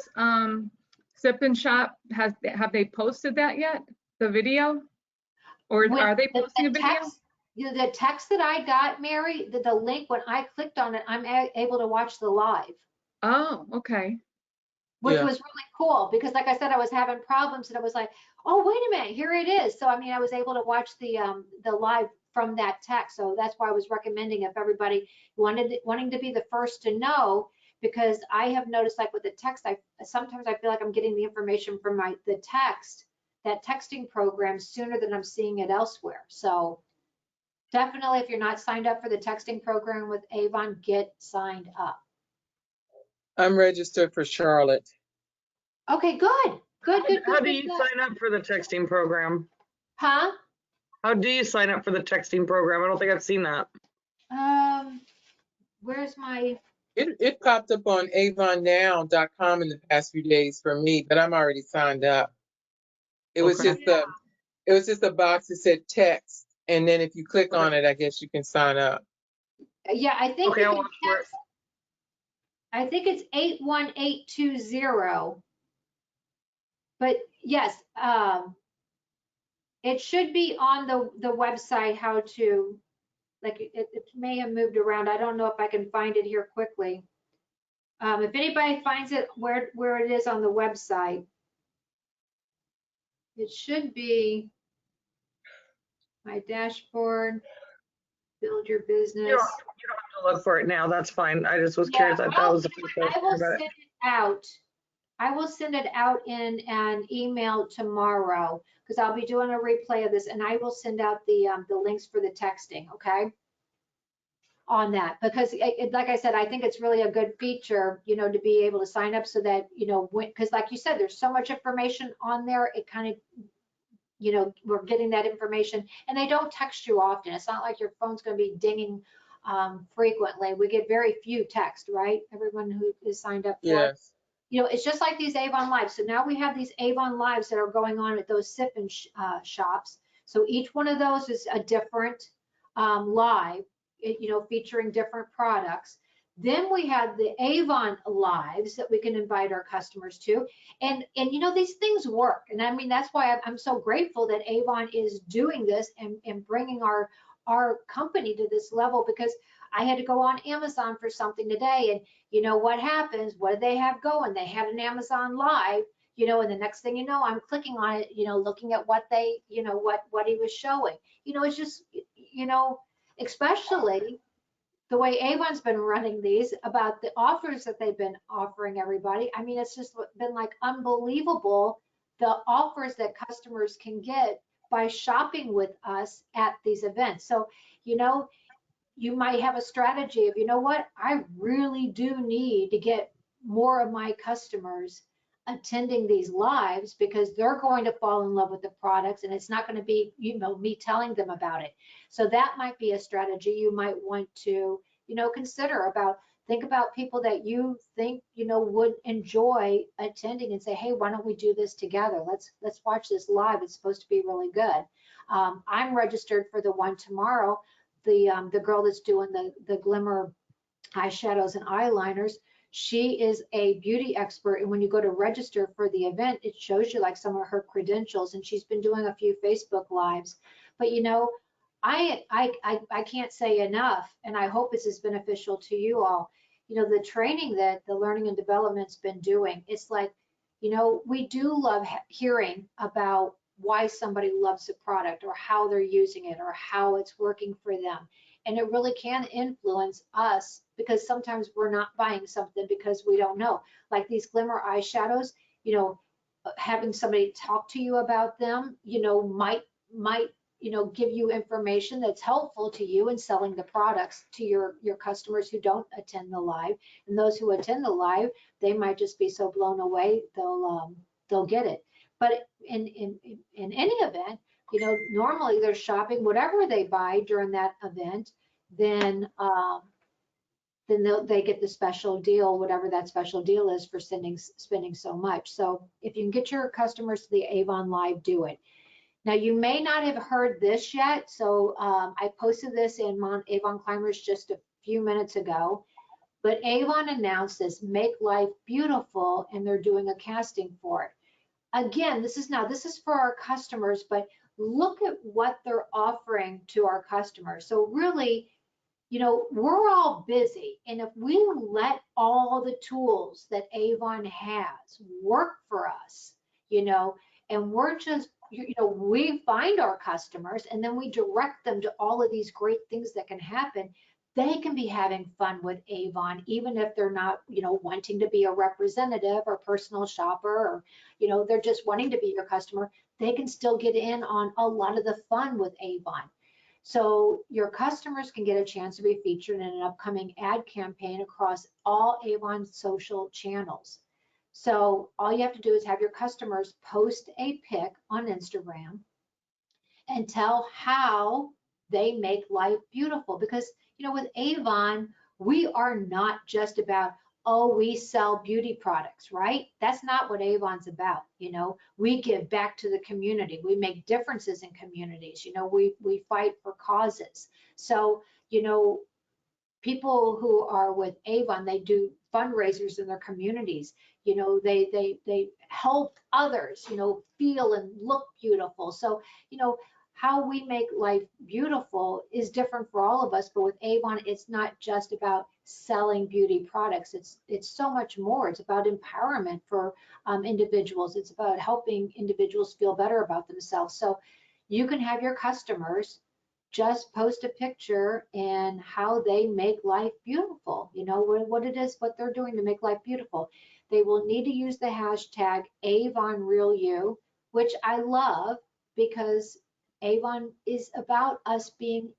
Sip and Shop, have they posted that yet? The video? Or when are they the posting a video? text, the text that I got, Mary, the link, when I clicked on it, I'm able to watch the live, Oh, okay. which Yeah. was really cool because, like I said, I was having problems and I was like, oh, wait a minute, here it is. So, I mean, I was able to watch the live from that text. So that's why I was recommending if everybody wanting to be the first to know, because I have noticed, like with the text, sometimes I feel like I'm getting the information from the text, that texting program, sooner than I'm seeing it elsewhere. So definitely, if you're not signed up for the texting program with Avon, get signed up. I'm registered for Charlotte. Okay, good. Good. How do you sign up for the texting program? Huh? How do you sign up for the texting program? I don't think I've seen that. Where's my, It popped up on avonnow.com in the past few days for me, but I'm already signed up. It was Okay. just a box that said text, and then if you click on it, I guess you can sign up. yeah, I think Okay, you I'll can watch for it. text, I think it's 81820. But yes, it should be on the website how to, like, it may have moved around. I don't know if I can find it here quickly. If anybody finds it where it is on the website, it should be my dashboard, build your You business. don't have to look for it now. That's fine. I just was Yeah, curious. I thought it was the first I will about send it. it out. I will send it out in an email tomorrow because I'll be doing a replay of this, and I will send out the links for the texting, okay? On that, because like I said, I think it's really a good feature, to be able to sign up so that, because like you said, there's so much information on there, it kind of, we're getting that information, and they don't text you often. It's not like your phone's going to be dinging frequently. We get very few text, right? Everyone who is signed up for it. Yes. It's just like these Avon Lives. So now we have these Avon Lives that are going on at those sip and shops. So each one of those is a different live, featuring different products. Then we have the Avon Lives that we can invite our customers to. And these things work. And I mean, that's why I'm so grateful that Avon is doing this and bringing our company to this level, because I had to go on Amazon for something today, and what happens? What did they have going? They had an Amazon Live, and the next thing you know, I'm clicking on it, looking at what they, what he was showing. It's just, especially the way Avon's been running these, about the offers that they've been offering everybody. I mean, it's just been like unbelievable, the offers that customers can get by shopping with us at these events. So, you might have a strategy of, what, I really do need to get more of my customers attending these lives, because they're going to fall in love with the products, and it's not going to be, me telling them about it. So that might be a strategy you might want to, consider. Think about people that you think, would enjoy attending, and say, hey, why don't we do this together? Let's watch this live. It's supposed to be really good. I'm registered for the one tomorrow. The girl that's doing the glimmer eyeshadows and eyeliners, she is a beauty expert, and when you go to register for the event, it shows you like some of her credentials, and she's been doing a few Facebook lives. But I can't say enough, and I hope this is beneficial to you all. The training that the learning and development's been doing, it's like, we do love hearing about why somebody loves a product, or how they're using it, or how it's working for them. And it really can influence us, because sometimes we're not buying something because we don't know. Like these glimmer eyeshadows, having somebody talk to you about them, might give you information that's helpful to you in selling the products to your customers who don't attend the live. And those who attend the live, they might just be so blown away, they'll get it. But in any event, normally they're shopping whatever they buy during that event, then then they get the special deal, whatever that special deal is for spending so much. So if you can get your customers to the Avon Live, do it. Now, you may not have heard this yet, so I posted this in Avon Climbers just a few minutes ago, but Avon announced this Make Life Beautiful, and they're doing a casting for it. Again, this is for our customers, but look at what they're offering to our customers. So really, you know, we're all busy, and if we let all the tools that Avon has work for us, you know, and we're just, you know, we find our customers and then we direct them to all of these great things that can happen, they can be having fun with Avon, even if they're not, you know, wanting to be a representative or personal shopper, or, you know, they're just wanting to be your customer. They can still get in on a lot of the fun with Avon. So your customers can get a chance to be featured in an upcoming ad campaign across all Avon social channels. So all you have to do is have your customers post a pic on Instagram and tell how they make life beautiful. Because, you know, with Avon, we are not just about, oh, we sell beauty products, right? That's not what Avon's about. You know, we give back to the community. We make differences in communities. You know, we fight for causes. So, you know, people who are with Avon, they do fundraisers in their communities. You know, they help others, you know, feel and look beautiful. So, you know, how we make life beautiful is different for all of us, but with Avon, it's not just about selling beauty products. It's so much more. It's about empowerment for individuals. It's about helping individuals feel better about themselves. So you can have your customers just post a picture and how they make life beautiful. You know, what it is, what they're doing to make life beautiful. They will need to use the hashtag AvonRealYou, which I love, because Avon is about us being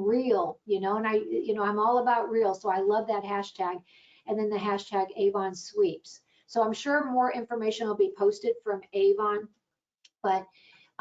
real, you know, and I'm all about real. So I love that hashtag. And then the hashtag Avon Sweeps. So I'm sure more information will be posted from Avon, but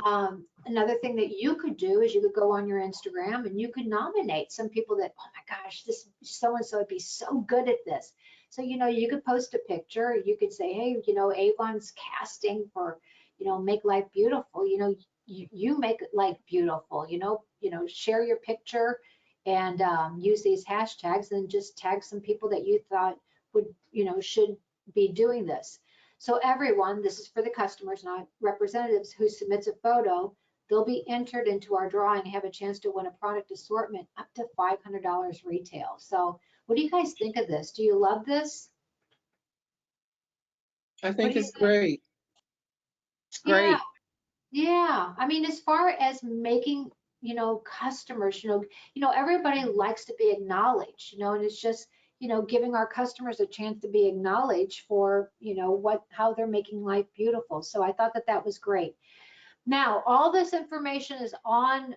another thing that you could do is you could go on your Instagram and you could nominate some people that, oh my gosh, this so-and-so would be so good at this. So, you know, you could post a picture. You could say, hey, you know, Avon's casting for, you know, Make Life Beautiful. You know, you make life beautiful, you know, share your picture and use these hashtags, and just tag some people that you thought would, you know, should be doing this. So everyone, this is for the customers, not representatives, who submits a photo, they'll be entered into our drawing and have a chance to win a product assortment up to $500 retail. So what do you guys think of this? Do you love this? I think it's great. It's great. Yeah. I mean, as far as making, you know, customers, you know, everybody likes to be acknowledged, you know, and it's just, you know, giving our customers a chance to be acknowledged for, you know, how they're making life beautiful. So I thought that that was great. Now, all this information is on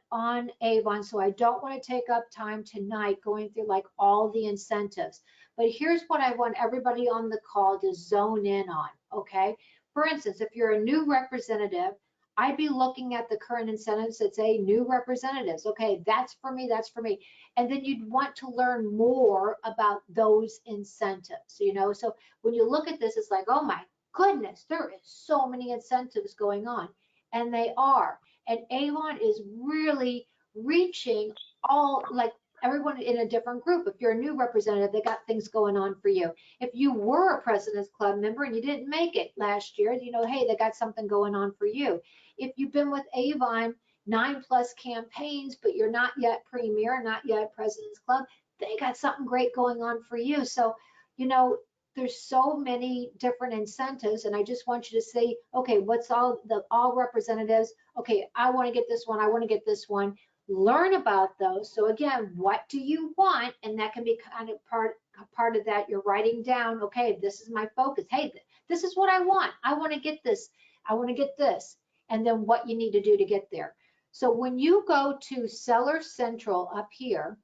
Avon, so I don't want to take up time tonight going through like all the incentives. But here's what I want everybody on the call to zone in on, okay? For instance, if you're a new representative, I'd be looking at the current incentives that say new representatives. Okay, that's for me, that's for me. And then you'd want to learn more about those incentives, you know? So when you look at this, it's like, oh my goodness, there is so many incentives going on. And they are. And Avon is really reaching all, like, everyone in a different group. If you're a new representative, they got things going on for you. If you were a President's Club member and you didn't make it last year, you know, hey, they got something going on for you. If you've been with Avon 9+ campaigns, but you're not yet Premier, not yet President's Club, they got something great going on for you. So, you know, there's so many different incentives, and I just want you to say, okay, what's all representatives? Okay, I want to get this one, I want to get this one. Learn about those. So again, what do you want? And that can be kind of part of that. You're writing down, okay, this is my focus. Hey, this is what I want. I want to get this. I want to get this. And then what you need to do to get there. So when you go to Seller Central up here,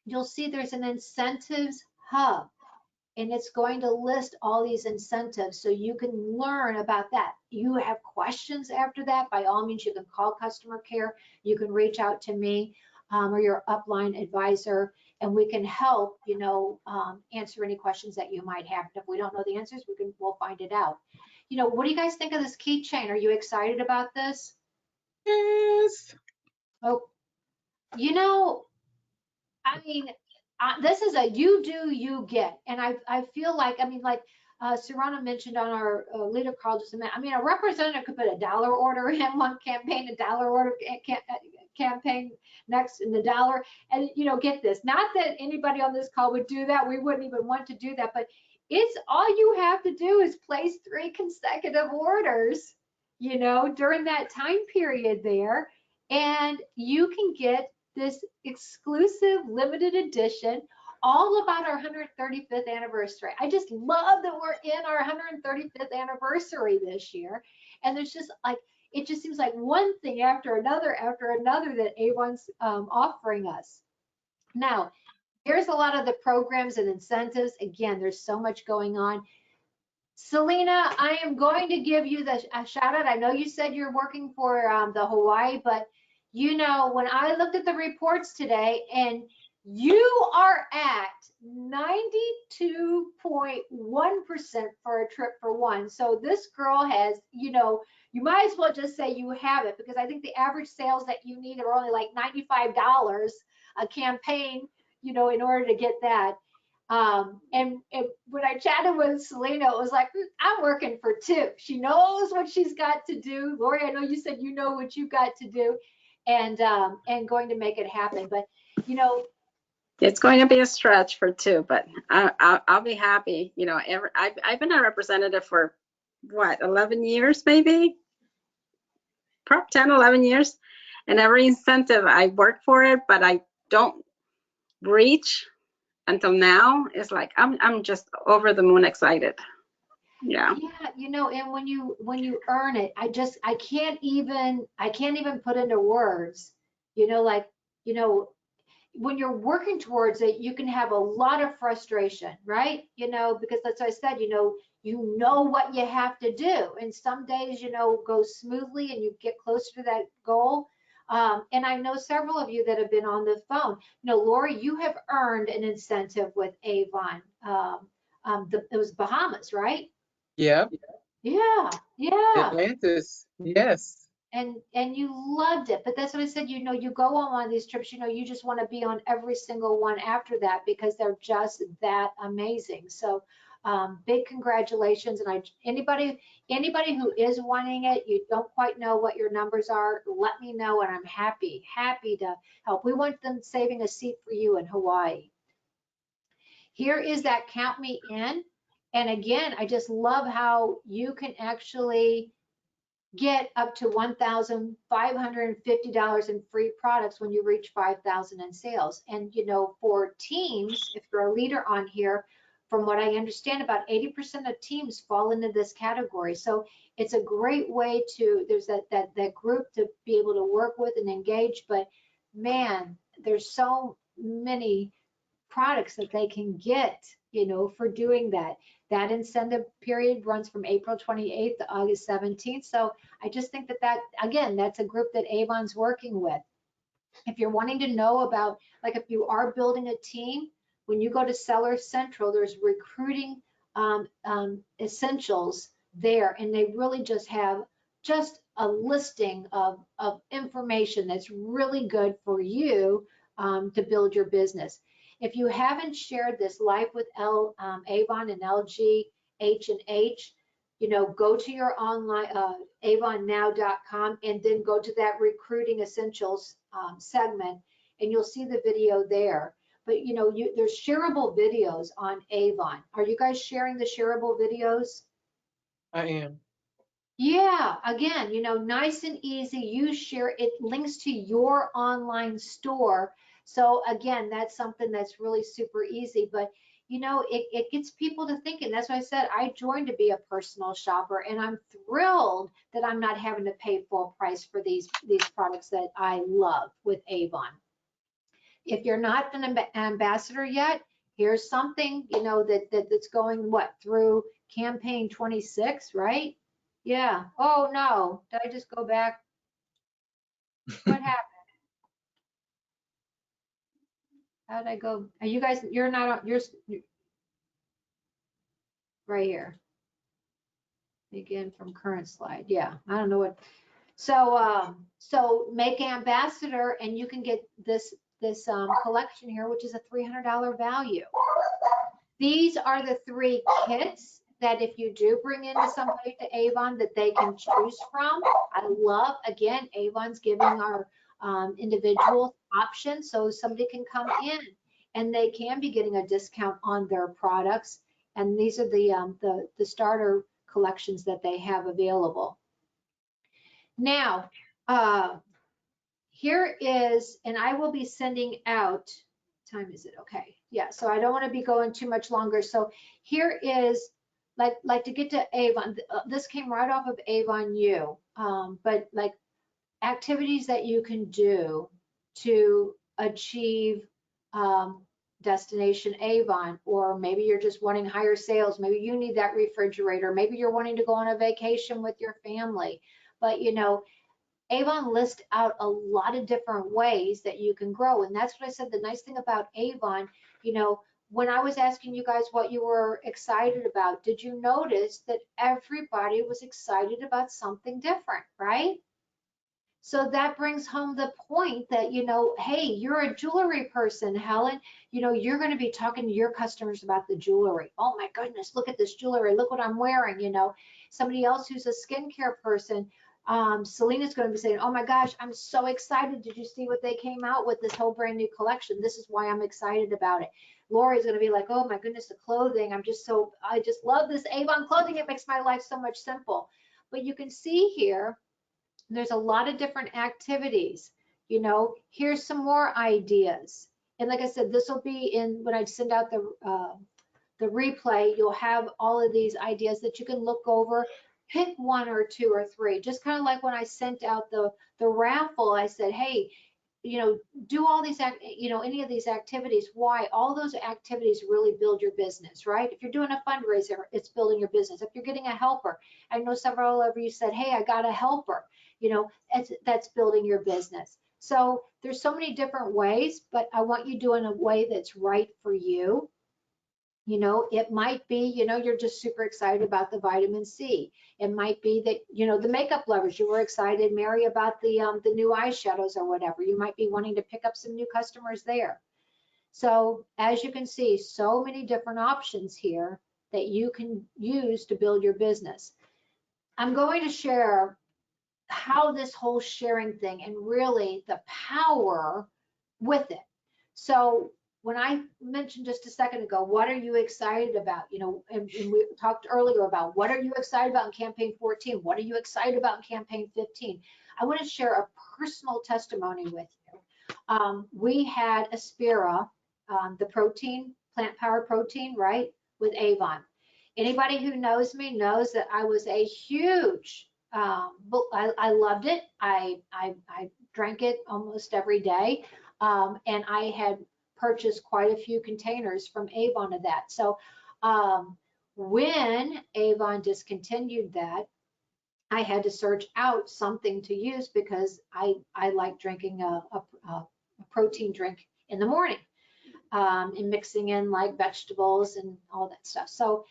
you'll see there's an incentives hub. And it's going to list all these incentives so you can learn about that. You have questions after that, by all means, you can call customer care. You can reach out to me or your upline advisor, and we can help, answer any questions that you might have. If we don't know the answers, we'll find it out. What do you guys think of this keychain? Are you excited about this? Yes. Oh, I mean, this is a you do, you get. And I feel like, Serrano mentioned on our leader call just a minute. I mean, a representative could put a dollar order in one campaign, a dollar order campaign next in the dollar. And, get this, not that anybody on this call would do that. We wouldn't even want to do that. But it's all you have to do is place 3 consecutive orders, during that time period there. And you can get this exclusive limited edition all about our 135th anniversary. I just love that we're in our 135th anniversary this year. And there's just it just seems like one thing after another that Avon's offering us. Now, here's a lot of the programs and incentives. Again, there's so much going on. Selena, I am going to give you a shout out. I know you said you're working for the Hawaii, but when I looked at the reports today, and you are at 92.1% for a trip for one. So this girl has, you might as well just say you have it, because I think the average sales that you need are only like $95 a campaign, in order to get that. And when I chatted with Selena, it was like, I'm working for 2. She knows what she's got to do. Lori, I know you said you know what you've got to do, and going to make it happen. But it's going to be a stretch for 2, but I'll be happy. I've been a representative for what, 11 years maybe, 10, 11 years, and every incentive I work for it, but I don't reach until now. It's like I'm just over the moon excited. Yeah. Yeah, and when you earn it, I can't even put into words, when you're working towards it, you can have a lot of frustration, right? Because that's what I said, you know what you have to do. And some days, go smoothly and you get closer to that goal. And I know several of you that have been on the phone. Lori, you have earned an incentive with Avon. It was Bahamas, right? Yep. Yeah. Atlantis. Yes. And you loved it. But that's what I said, you go on one of these trips, you just want to be on every single one after that, because they're just that amazing. So big congratulations. And anybody who is wanting it, you don't quite know what your numbers are, let me know, and I'm happy to help. We want them saving a seat for you in Hawaii. Here is that count me in. And again, I just love how you can actually get up to $1,550 in free products when you reach 5,000 in sales. And for teams, if you're a leader on here, from what I understand, about 80% of teams fall into this category. So it's a great way there's that group to be able to work with and engage. But man, there's so many products that they can get, for doing that. That incentive period runs from April 28th to August 17th. So I just think that again, that's a group that Avon's working with. If you're wanting to know about, if you are building a team, when you go to Seller Central, there's recruiting essentials there, and they really just have a listing of information that's really good for you to build your business. If you haven't shared this live with Avon and LG H&H, go to your online avonnow.com, and then go to that recruiting essentials segment, and you'll see the video there. But there's shareable videos on Avon. Are you guys sharing the shareable videos? I am. Yeah, again, nice and easy. You share it, links to your online store. So again, that's something that's really super easy, but it gets people to thinking. That's why I said I joined to be a personal shopper, and I'm thrilled that I'm not having to pay full price for these products that I love with Avon. If you're not an ambassador yet, here's something, that's going through campaign 26, right? Yeah. Oh no, did I just go back? What happened? How did I go? Are you guys, you're not on, you're right here. Begin from current slide. Yeah, I don't know what. So make ambassador and you can get this collection here, which is a $300 value. These are the 3 kits that if you do bring into somebody to Avon that they can choose from. I love, again, Avon's giving our individual options so somebody can come in and they can be getting a discount on their products. And these are the starter collections that they have available. Now, here is, and I will be sending out, time is it? Okay. Yeah, so I don't want to be going too much longer. So here is, like to get to Avon, this came right off of Avon U, but like activities that you can do to achieve destination Avon, or maybe you're just wanting higher sales. Maybe you need that refrigerator. Maybe you're wanting to go on a vacation with your family, but you know, Avon lists out a lot of different ways that you can grow. And that's what I said. The nice thing about Avon, you know, when I was asking you guys what you were excited about, did you notice that everybody was excited about something different, right? So that brings home the point that, you know, hey, you're a jewelry person, Helen. You know, you're going to be talking to your customers about the jewelry. Oh my goodness, look at this jewelry. Look what I'm wearing, you know. Somebody else who's a skincare person, Selena's going to be saying, oh my gosh, I'm so excited. Did you see what they came out with, this whole brand new collection? This is why I'm excited about it. Lori's going to be like, oh my goodness, the clothing. I just love this Avon clothing. It makes my life so much simple. But you can see here, there's a lot of different activities. You know, here's some more ideas. And like I said, this will be in, when I send out the replay, you'll have all of these ideas that you can look over. Pick 1 or 2 or 3, just kind of like when I sent out the raffle, I said, hey, you know, do all these, you know, any of these activities. Why? All those activities really build your business, right? If you're doing a fundraiser, it's building your business. If you're getting a helper, I know several of you said, hey, I got a helper, you know, that's building your business. So there's so many different ways, but I want you doing a way that's right for you. You know, it might be, you know, you're just super excited about the vitamin C. It might be that, you know, the makeup lovers, you were excited, Mary, about the new eyeshadows or whatever. You might be wanting to pick up some new customers there. So as you can see, so many different options here that you can use to build your business. I'm going to share how this whole sharing thing and really the power with it. So when I mentioned just a second ago, what are you excited about? You know, and we talked earlier about what are you excited about in campaign 14? What are you excited about in campaign 15? I want to share a personal testimony with you. We had Aspira, the protein, plant power protein, right, with Avon. Anybody who knows me knows that I was a huge, I loved it. I drank it almost every day. And I had purchased quite a few containers from Avon of that. So when Avon discontinued that, I had to search out something to use because I like drinking a protein drink in the morning and mixing in like vegetables and all that stuff. So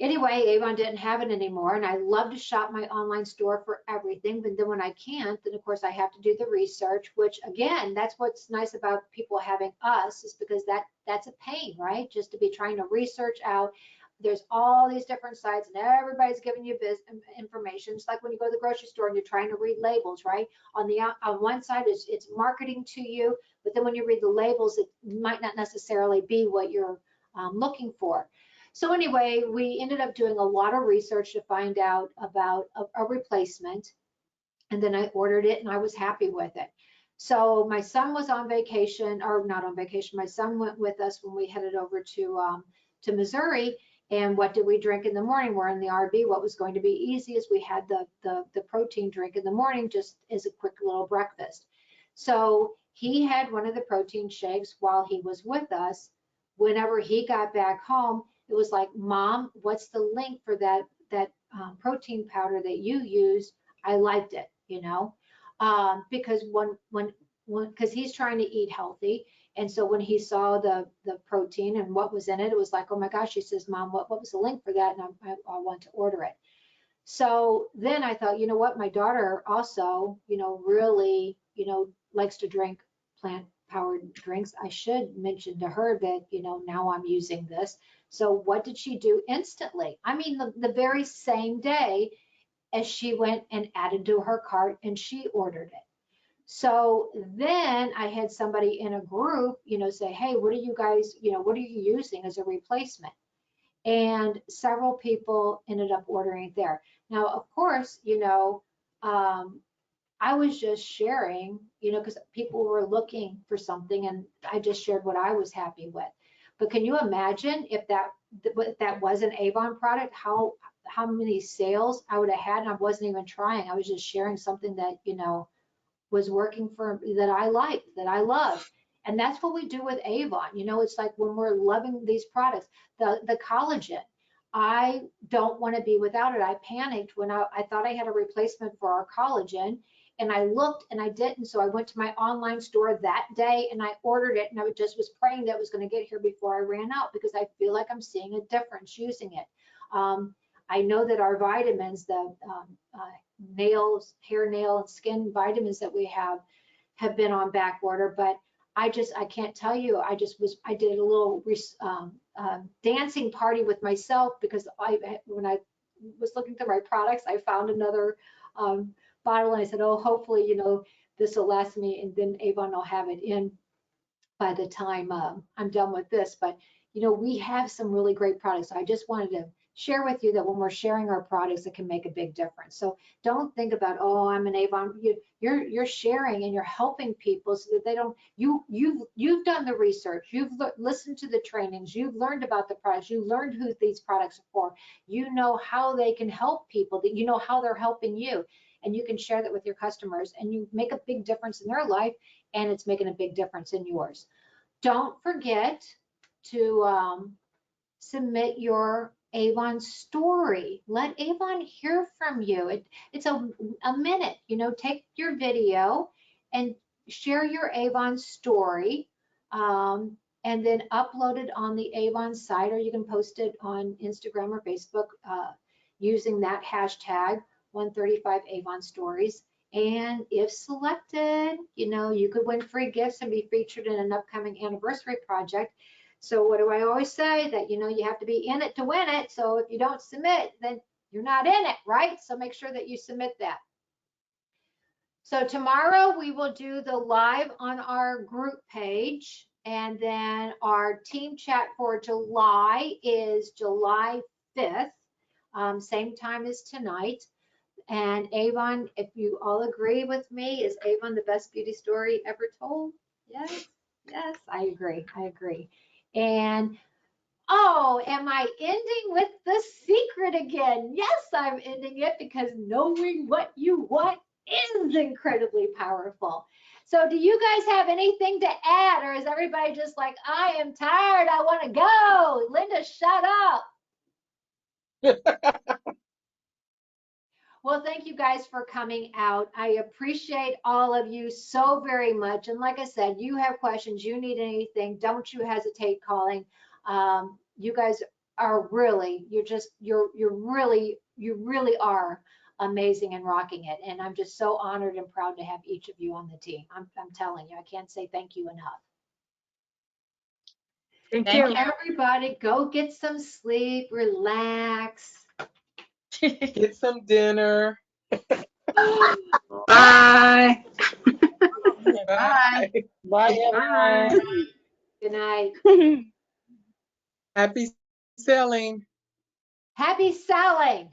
anyway, Avon didn't have it anymore, and I love to shop my online store for everything, but then when I can't, then of course I have to do the research, which again, that's what's nice about people having us, is because that's a pain, right? Just to be trying to research out. There's all these different sites and everybody's giving you information. It's like when you go to the grocery store and you're trying to read labels, right? On one side, it's marketing to you, but then when you read the labels, it might not necessarily be what you're looking for. So anyway, we ended up doing a lot of research to find out about a replacement. And then I ordered it and I was happy with it. So my son was on vacation, or not on vacation. My son went with us when we headed over to Missouri. And what did we drink in the morning? We're in the RV. What was going to be easy is we had the protein drink in the morning just as a quick little breakfast. So he had one of the protein shakes while he was with us. Whenever he got back home, it was like, Mom, what's the link for that protein powder that you use? I liked it, you know, because because he's trying to eat healthy, And so when he saw the protein and what was in it, it was like, oh my gosh, he says, Mom, what was the link for that? And I want to order it. So then I thought, you know what, my daughter also, really, likes to drink plant powered drinks. I should mention to her that, now I'm using this. So what did she do instantly? I mean, the very same day as she went and added to her cart and she ordered it. So then I had somebody in a group, say, hey, what are you guys, what are you using as a replacement? And several people ended up ordering it there. Now, of course, I was just sharing, because people were looking for something and I just shared what I was happy with. But can you imagine if that was an Avon product, how many sales I would have had, and I wasn't even trying. I was just sharing something that, was working for, that I liked, that I loved. And that's what we do with Avon. It's like when we're loving these products, the collagen, I don't want to be without it. I panicked when I thought I had a replacement for our collagen, and I looked and I didn't. So I went to my online store that day and I ordered it, and I just was praying that it was going to get here before I ran out, because I feel like I'm seeing a difference using it. I know that our vitamins, the nails, hair, nail, and skin vitamins that we have been on back order, but I can't tell you. I did a little dancing party with myself, because when I was looking through my products, I found another bottle, and I said, oh, hopefully, this will last me, and then Avon will have it in by the time I'm done with this. But, we have some really great products. So I just wanted to share with you that when we're sharing our products, it can make a big difference. So don't think about, oh, I'm an Avon. You're sharing and you're helping people so that they don't, you've done the research, you've listened to the trainings, you've learned about the products, you learned who these products are for, you know how they can help people, that you know how they're helping you, and you can share that with your customers, and you make a big difference in their life, and it's making a big difference in yours. Don't forget to submit your Avon story. Let Avon hear from you. It's a minute, take your video and share your Avon story, and then upload it on the Avon site, or you can post it on Instagram or Facebook using that hashtag 135 Avon stories. And if selected, you could win free gifts and be featured in an upcoming anniversary project. So what do I always say? That, you have to be in it to win it. So if you don't submit, then you're not in it, right? So make sure that you submit that. So tomorrow we will do the live on our group page. And then our team chat for July is July 5th, same time as tonight. And Avon, if you all agree with me, is Avon the best beauty story ever told? Yes, yes, I agree. And oh, am I ending with the secret again? Yes, I'm ending it, because knowing what you want is incredibly powerful. So do you guys have anything to add, or is everybody just like, I am tired, I want to go? Linda, shut up. Well, thank you guys for coming out. I appreciate all of you so very much. And like I said, you have questions, you need anything, don't you hesitate calling. You guys are really, you really are amazing and rocking it. And I'm just so honored and proud to have each of you on the team. I'm telling you, I can't say thank you enough. Thank you. Everybody, go get some sleep, relax. Get some dinner. Bye. Bye. Bye, everyone. Good night. Happy selling. Happy selling.